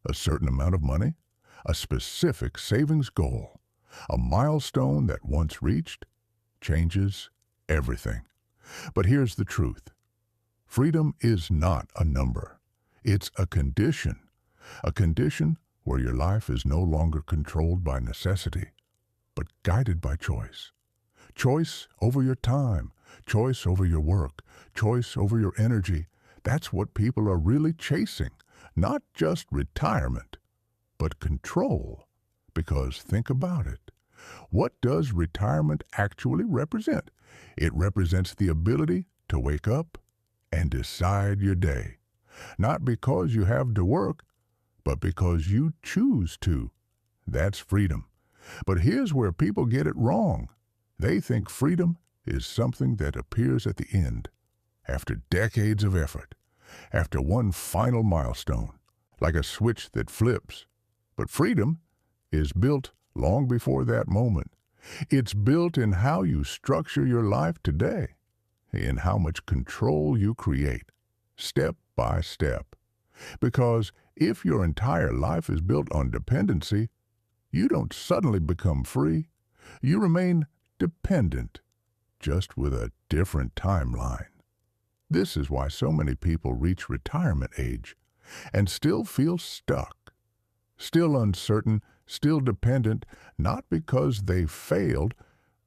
a certain amount of money, a specific savings goal, a milestone that once reached changes everything. But here's the truth. Freedom is not a number. It's a condition where your life is no longer controlled by necessity, but guided by choice. Choice over your time, choice over your work, choice over your energy. That's what people are really chasing. Not just retirement, but control. Because think about it. What does retirement actually represent? It represents the ability to wake up and decide your day. Not because you have to work, but because you choose to. That's freedom. But here's where people get it wrong. They think freedom is something that appears at the end, after decades of effort, after one final milestone, like a switch that flips. But freedom is built long before that moment. It's built in how you structure your life today, in how much control you create, step by step. Because if your entire life is built on dependency, you don't suddenly become free. You remain dependent, just with a different timeline. This is why so many people reach retirement age and still feel stuck, still uncertain, still dependent, not because they failed,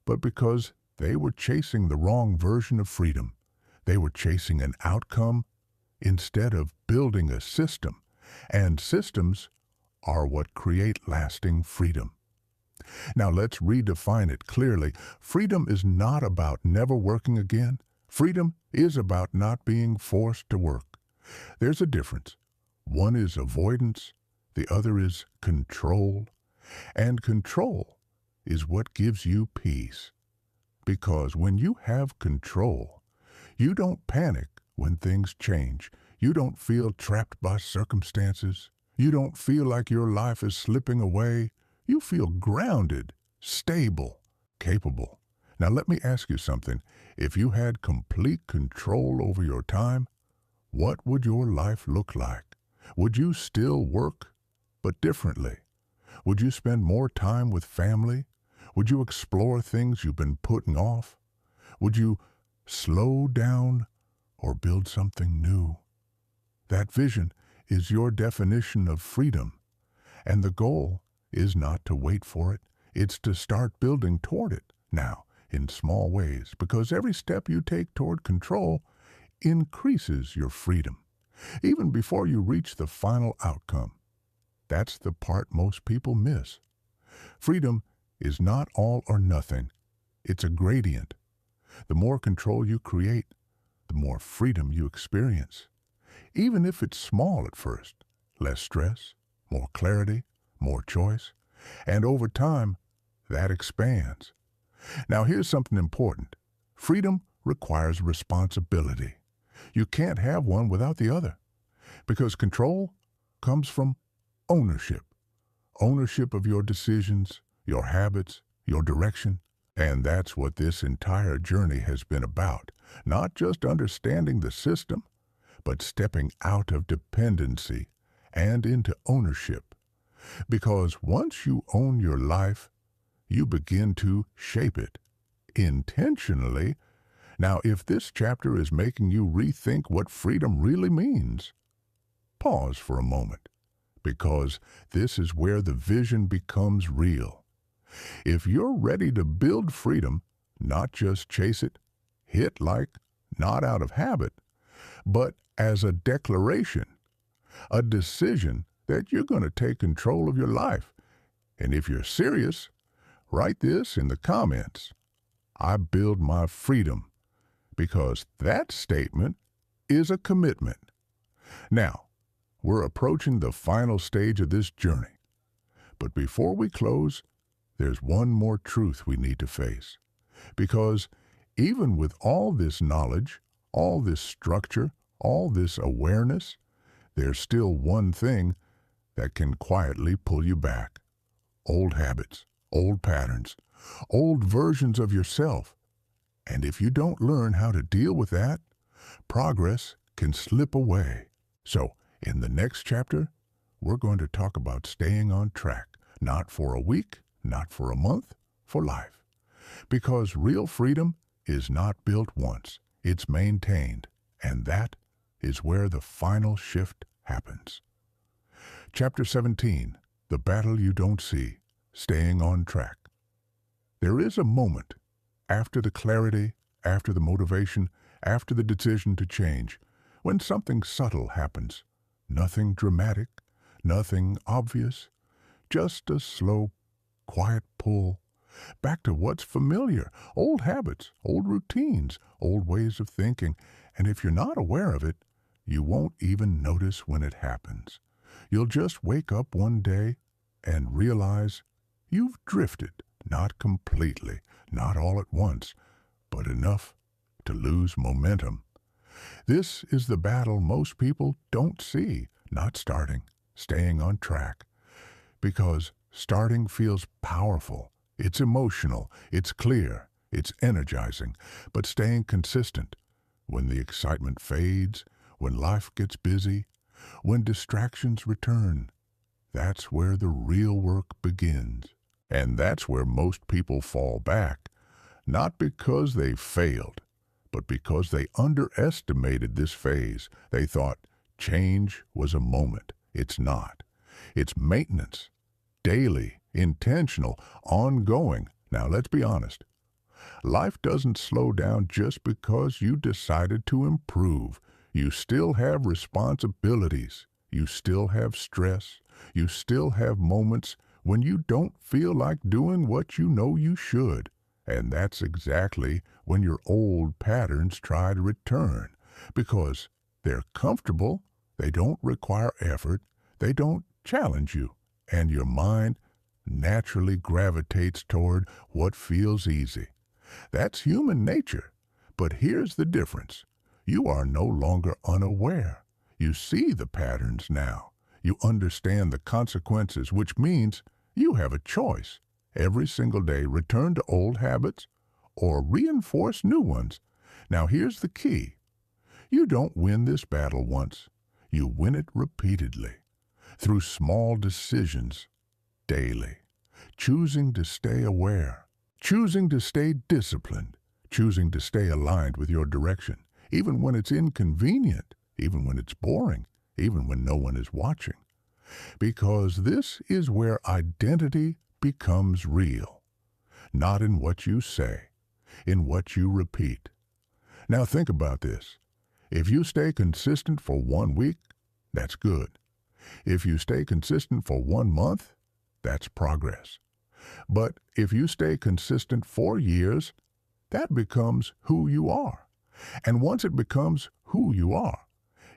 but because they were chasing the wrong version of freedom. They were chasing an outcome instead of building a system. And systems are what create lasting freedom. Now let's redefine it clearly. Freedom is not about never working again. Freedom is about not being forced to work. There's a difference. One is avoidance, the other is control. And control is what gives you peace. Because when you have control, you don't panic when things change. You don't feel trapped by circumstances. You don't feel like your life is slipping away. You feel grounded, stable, capable. Now let me ask you something. If you had complete control over your time, what would your life look like? Would you still work, but differently? Would you spend more time with family? Would you explore things you've been putting off? Would you slow down or build something new? That vision is your definition of freedom, and the goal is not to wait for it. It's to start building toward it now in small ways, because every step you take toward control increases your freedom, even before you reach the final outcome. That's the part most people miss. Freedom is not all or nothing. It's a gradient. The more control you create, the more freedom you experience. Even if it's small at first, less stress, more clarity, more choice, and over time, that expands. Now here's something important. Freedom requires responsibility. You can't have one without the other, because control comes from ownership. Ownership of your decisions, your habits, your direction. And that's what this entire journey has been about. Not just understanding the system, but stepping out of dependency and into ownership. Because once you own your life, you begin to shape it intentionally. Now, if this chapter is making you rethink what freedom really means, pause for a moment, because this is where the vision becomes real. If you're ready to build freedom, not just chase it, hit like, not out of habit, but as a declaration, a decision that you're going to take control of your life. And if you're serious, write this in the comments. I build my freedom, because that statement is a commitment. Now, we're approaching the final stage of this journey. But before we close, there's one more truth we need to face. Because even with all this knowledge, all this structure, all this awareness, there's still one thing that can quietly pull you back. Old habits, old patterns, old versions of yourself. And if you don't learn how to deal with that, progress can slip away. So, in the next chapter, we're going to talk about staying on track, not for a week, not for a month, for life. Because real freedom is not built once, it's maintained, and that is where the final shift happens. Chapter 17, The Battle You Don't See, Staying on Track. There is a moment, after the clarity, after the motivation, after the decision to change, when something subtle happens. Nothing dramatic, nothing obvious, just a slow, quiet pull back to what's familiar, old habits, old routines, old ways of thinking. And if you're not aware of it, you won't even notice when it happens. You'll just wake up one day and realize you've drifted, not completely, not all at once, but enough to lose momentum. This is the battle most people don't see, not starting, staying on track. Because starting feels powerful, it's emotional, it's clear, it's energizing, but staying consistent, when the excitement fades, when life gets busy, when distractions return, that's where the real work begins. And that's where most people fall back, not because they failed, but because they underestimated this phase. They thought change was a moment. It's not. It's maintenance, daily, intentional, ongoing. Now, let's be honest. Life doesn't slow down just because you decided to improve. You still have responsibilities. You still have stress. You still have moments when you don't feel like doing what you know you should. And that's exactly when your old patterns try to return, because they're comfortable, they don't require effort, they don't challenge you, and your mind naturally gravitates toward what feels easy. That's human nature. But here's the difference. You are no longer unaware. You see the patterns now. You understand the consequences, which means you have a choice. Every single day, return to old habits or reinforce new ones. Now, here's the key. You don't win this battle once. You win it repeatedly, through small decisions, daily, choosing to stay aware, choosing to stay disciplined, choosing to stay aligned with your direction, even when it's inconvenient, even when it's boring, even when no one is watching. Because this is where identity becomes real, not in what you say, in what you repeat. Now think about this. If you stay consistent for 1 week, that's good. If you stay consistent for 1 month, that's progress. But if you stay consistent for years, that becomes who you are. And once it becomes who you are,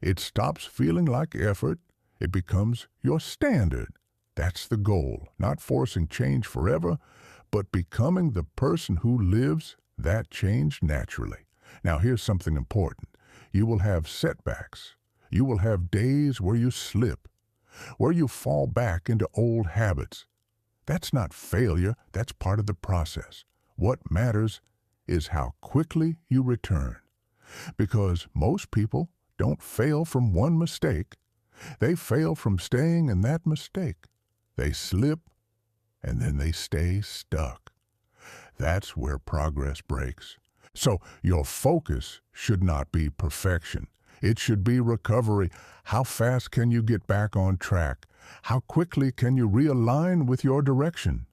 it stops feeling like effort. It becomes your standard. That's the goal, not forcing change forever, but becoming the person who lives that change naturally. Now, here's something important. You will have setbacks. You will have days where you slip, where you fall back into old habits. That's not failure. That's part of the process. What matters is how quickly you return. Because most people don't fail from one mistake. They fail from staying in that mistake. They slip, and then they stay stuck. That's where progress breaks. So your focus should not be perfection. It should be recovery. How fast can you get back on track? How quickly can you realign with your direction?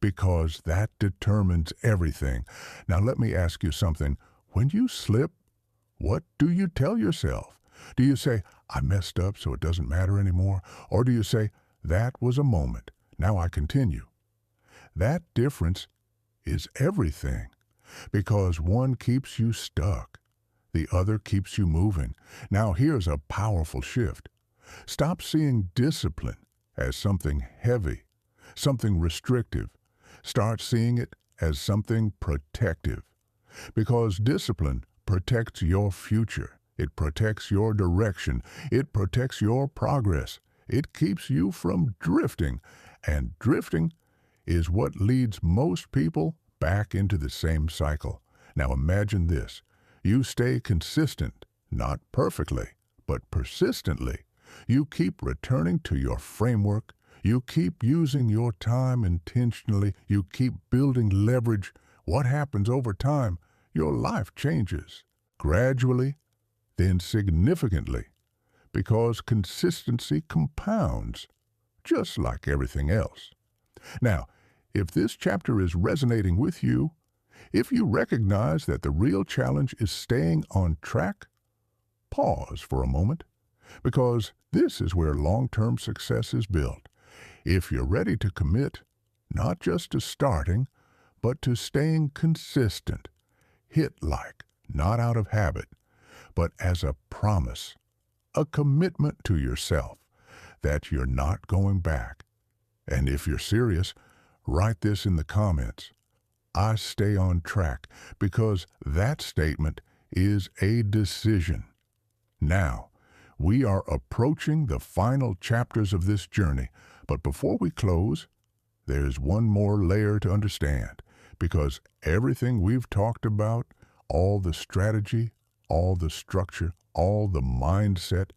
because that determines everything. Now let me ask you something. When you slip, what do you tell yourself? Do you say, I messed up so it doesn't matter anymore? Or do you say, that was a moment, now I continue? That difference is everything, because one keeps you stuck, the other keeps you moving. Now here's a powerful shift. Stop seeing discipline as something heavy, something restrictive. Start seeing it as something protective, because discipline protects your future. It protects your direction. It protects your progress. It keeps you from drifting, and drifting is what leads most people back into the same cycle. Now imagine this. You stay consistent, not perfectly, but persistently. You keep returning to your framework. You keep using your time intentionally. You keep building leverage. What happens over time? Your life changes. Gradually, then significantly, because consistency compounds, just like everything else. Now, if this chapter is resonating with you, if you recognize that the real challenge is staying on track, pause for a moment, because this is where long-term success is built. If you're ready to commit, not just to starting, but to staying consistent, hit like, not out of habit, but as a promise, a commitment to yourself that you're not going back. And if you're serious, write this in the comments. I stay on track, because that statement is a decision. Now, we are approaching the final chapters of this journey, but before we close, there's one more layer to understand, because everything we've talked about, all the strategy, all the structure, all the mindset,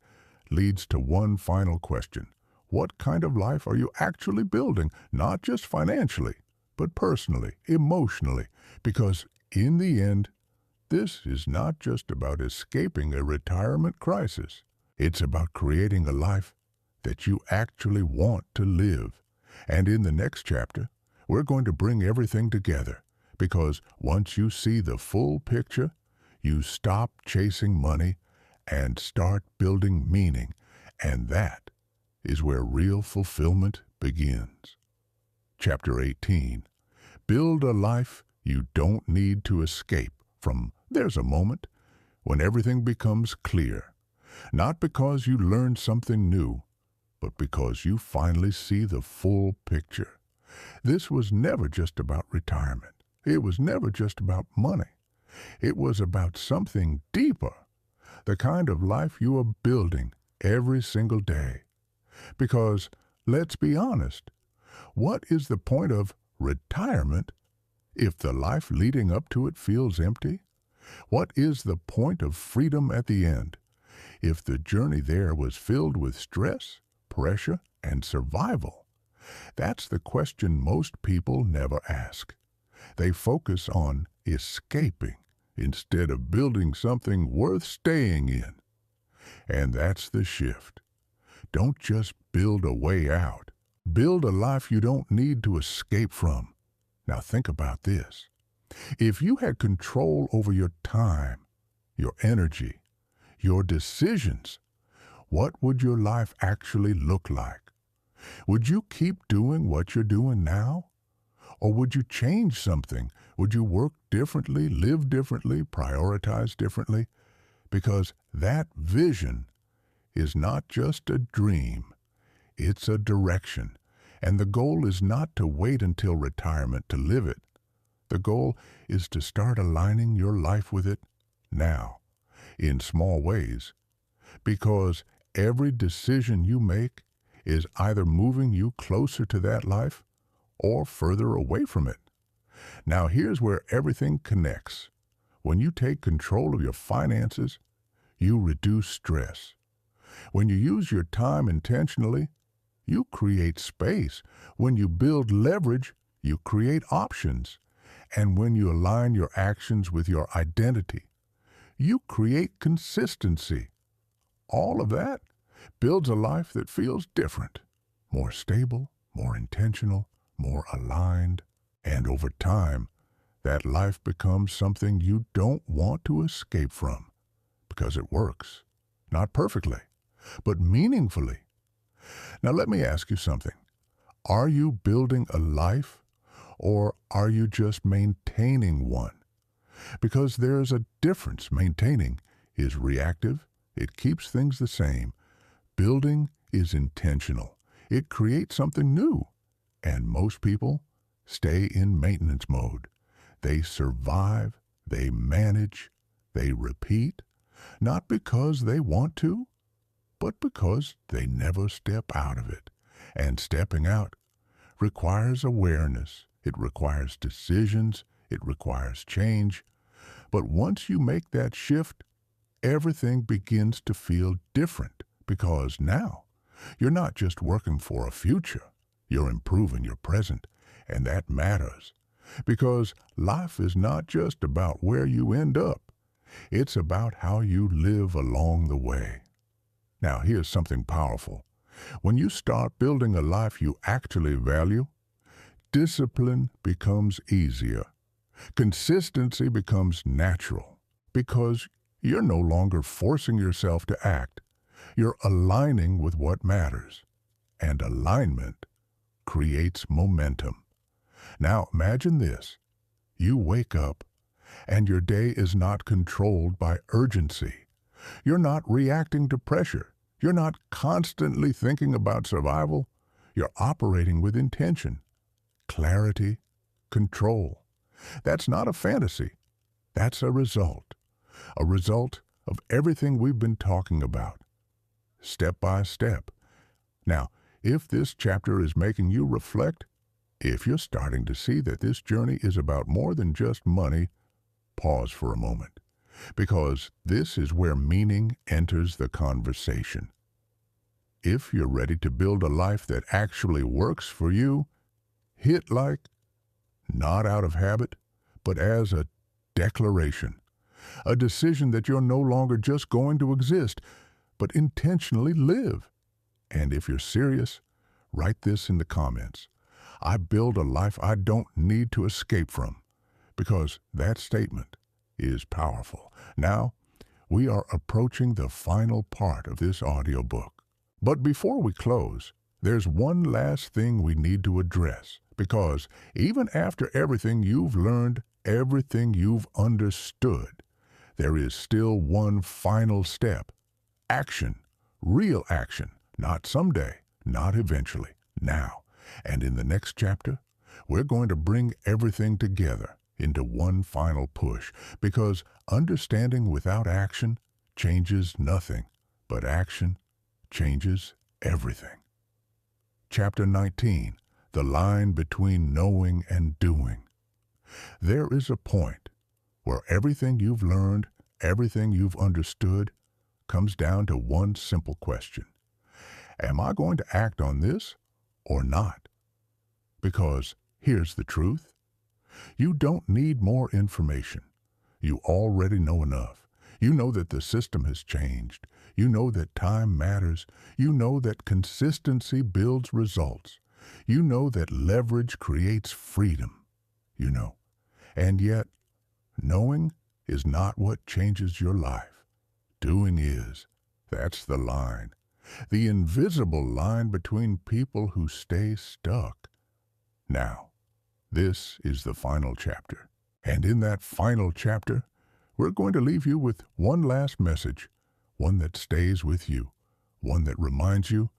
leads to one final question. What kind of life are you actually building, not just financially, but personally, emotionally? Because in the end, this is not just about escaping a retirement crisis. It's about creating a life that you actually want to live. And in the next chapter, we're going to bring everything together, because once you see the full picture, you stop chasing money and start building meaning, and that is where real fulfillment begins. Chapter 18. Build a life you don't need to escape from. There's a moment when everything becomes clear, not because you learned something new, but because you finally see the full picture. This was never just about retirement. It was never just about money. It was about something deeper, the kind of life you are building every single day. Because, let's be honest, what is the point of retirement if the life leading up to it feels empty? What is the point of freedom at the end if the journey there was filled with stress, pressure, and survival? That's the question most people never ask. They focus on escaping instead of building something worth staying in. And that's the shift. Don't just build a way out. Build a life you don't need to escape from. Now think about this. If you had control over your time, your energy, your decisions, what would your life actually look like? Would you keep doing what you're doing now? Or would you change something? Would you work differently, live differently, prioritize differently? Because that vision is not just a dream, it's a direction. And the goal is not to wait until retirement to live it. The goal is to start aligning your life with it now, in small ways. Because every decision you make is either moving you closer to that life or further away from it. Now here's where everything connects. When you take control of your finances, you reduce stress. When you use your time intentionally, you create space. When you build leverage, you create options. And when you align your actions with your identity, you create consistency. All of that builds a life that feels different, more stable, more intentional, more aligned. And over time, that life becomes something you don't want to escape from because it works. Not perfectly, but meaningfully. Now let me ask you something. Are you building a life or are you just maintaining one? Because there's a difference. Maintaining is reactive. It keeps things the same. Building is intentional. It creates something new. And most people stay in maintenance mode. They survive, they manage, they repeat, not because they want to, but because they never step out of it. And stepping out requires awareness. It requires decisions. It requires change. But once you make that shift, everything begins to feel different because now you're not just working for a future. You're improving your present, and that matters. Because life is not just about where you end up. It's about how you live along the way. Now, here's something powerful. When you start building a life you actually value, discipline becomes easier. Consistency becomes natural because you're no longer forcing yourself to act. You're aligning with what matters. And alignment creates momentum. Now imagine this. You wake up and your day is not controlled by urgency. You're not reacting to pressure. You're not constantly thinking about survival. You're operating with intention, clarity, control. That's not a fantasy. That's a result of everything we've been talking about, step by step. Now, if this chapter is making you reflect, if you're starting to see that this journey is about more than just money, pause for a moment, because this is where meaning enters the conversation. If you're ready to build a life that actually works for you, hit like, not out of habit, but as a declaration, a decision that you're no longer just going to exist, but intentionally live. And if you're serious, write this in the comments. I build a life I don't need to escape from, because that statement is powerful. Now, we are approaching the final part of this audiobook. But before we close, there's one last thing we need to address, because even after everything you've learned, everything you've understood, there is still one final step. Action. Real action. Not someday, not eventually, now. And in the next chapter, we're going to bring everything together into one final push, because understanding without action changes nothing, but action changes everything. Chapter 19, the line between knowing and doing. There is a point where everything you've learned, everything you've understood, comes down to one simple question. Am I going to act on this or not? Because here's the truth. You don't need more information. You already know enough. You know that the system has changed. You know that time matters. You know that consistency builds results. You know that leverage creates freedom. You know. And yet, knowing is not what changes your life. Doing is. That's the line. The invisible line between people who stay stuck. Now, this is the final chapter. And in that final chapter, we're going to leave you with one last message, one that stays with you, one that reminds you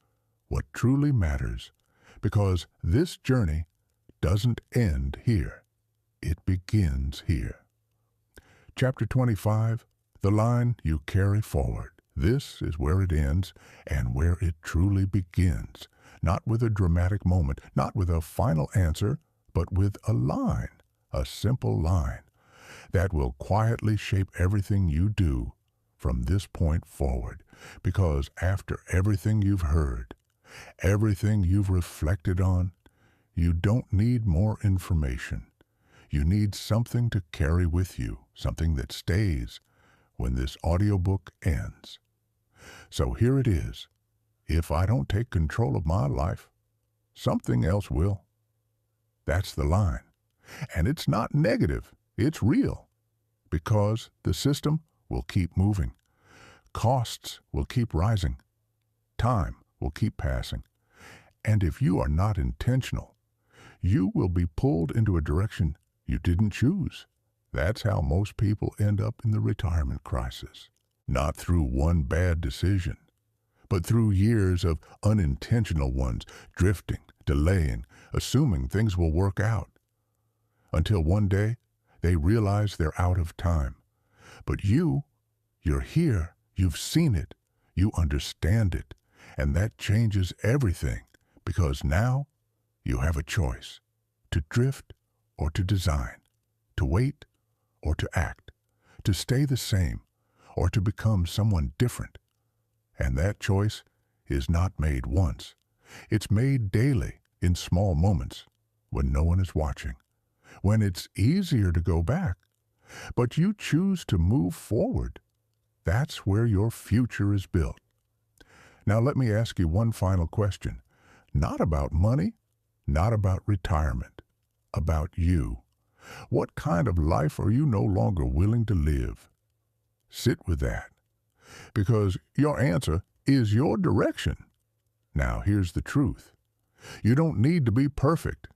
what truly matters, because this journey doesn't end here. It begins here. Chapter 25, the line you carry forward. This is where it ends and where it truly begins. Not with a dramatic moment, not with a final answer, but with a line, a simple line, that will quietly shape everything you do from this point forward. Because after everything you've heard, everything you've reflected on, you don't need more information. You need something to carry with you, something that stays when this audiobook ends. So here it is. If I don't take control of my life, something else will. That's the line. And it's not negative, it's real, because the system will keep moving. Costs will keep rising. Time will keep passing. And if you are not intentional, you will be pulled into a direction you didn't choose. That's how most people end up in the retirement crisis. Not through one bad decision, but through years of unintentional ones, drifting, delaying, assuming things will work out. Until one day, they realize they're out of time. But you're here, you've seen it, you understand it, and that changes everything, because now you have a choice: to drift or to design, to wait or to act, to stay the same or to become someone different. And that choice is not made once. It's made daily in small moments when no one is watching, when it's easier to go back, but you choose to move forward. That's where your future is built. Now let me ask you one final question. Not about money, not about retirement, about you. What kind of life are you no longer willing to live? Sit with that, because your answer is your direction. Now here's the truth. You don't need to be perfect.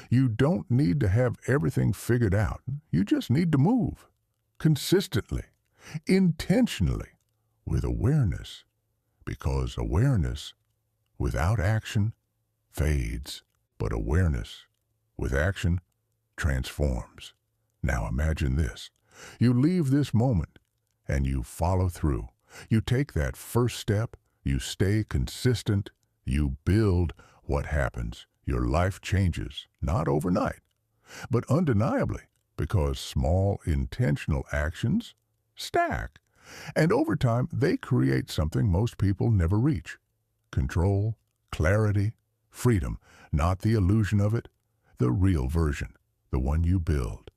You don't need to have everything figured out. You just need to move consistently, intentionally, with awareness, because awareness without action fades, but awareness with action transforms. Now imagine this. You leave this moment and you follow through. You take that first step, you stay consistent, you build. What happens? Your life changes, not overnight, but undeniably, because small intentional actions stack. And over time, they create something most people never reach: control, clarity, freedom, not the illusion of it, the real version, the one you build.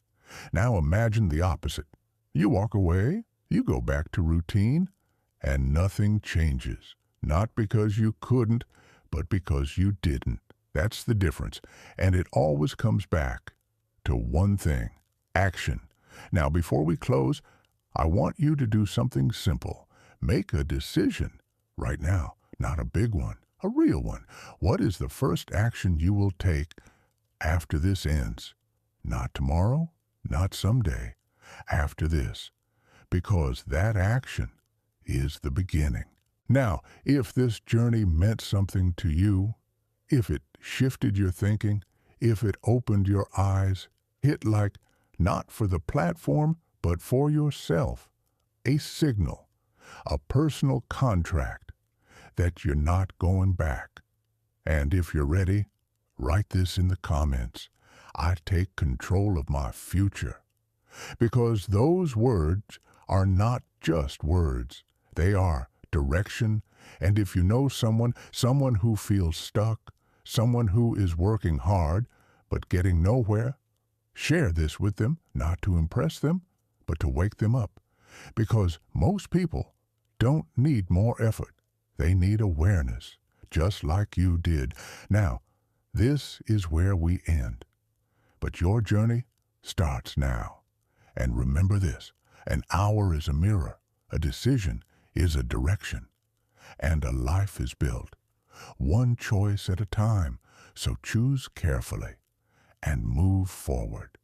Now imagine the opposite. You walk away, you go back to routine, and nothing changes. Not because you couldn't, but because you didn't. That's the difference. And it always comes back to one thing: action. Now, before we close, I want you to do something simple. Make a decision right now, not a big one, a real one. What is the first action you will take after this ends? Not tomorrow, not someday, after this, because that action is the beginning. Now, if this journey meant something to you, if it shifted your thinking, if it opened your eyes, hit like, not for the platform, but for yourself, a signal, a personal contract that you're not going back. And if you're ready, write this in the comments: I take control of my future. Because those words are not just words. They are direction. And if you know someone who feels stuck, someone who is working hard but getting nowhere, share this with them, not to impress them, but to wake them up. Because most people don't need more effort. They need awareness, just like you did. Now, this is where we end. But your journey starts now. And remember this: an hour is a mirror, a decision is a direction, and a life is built one choice at a time. So choose carefully and move forward.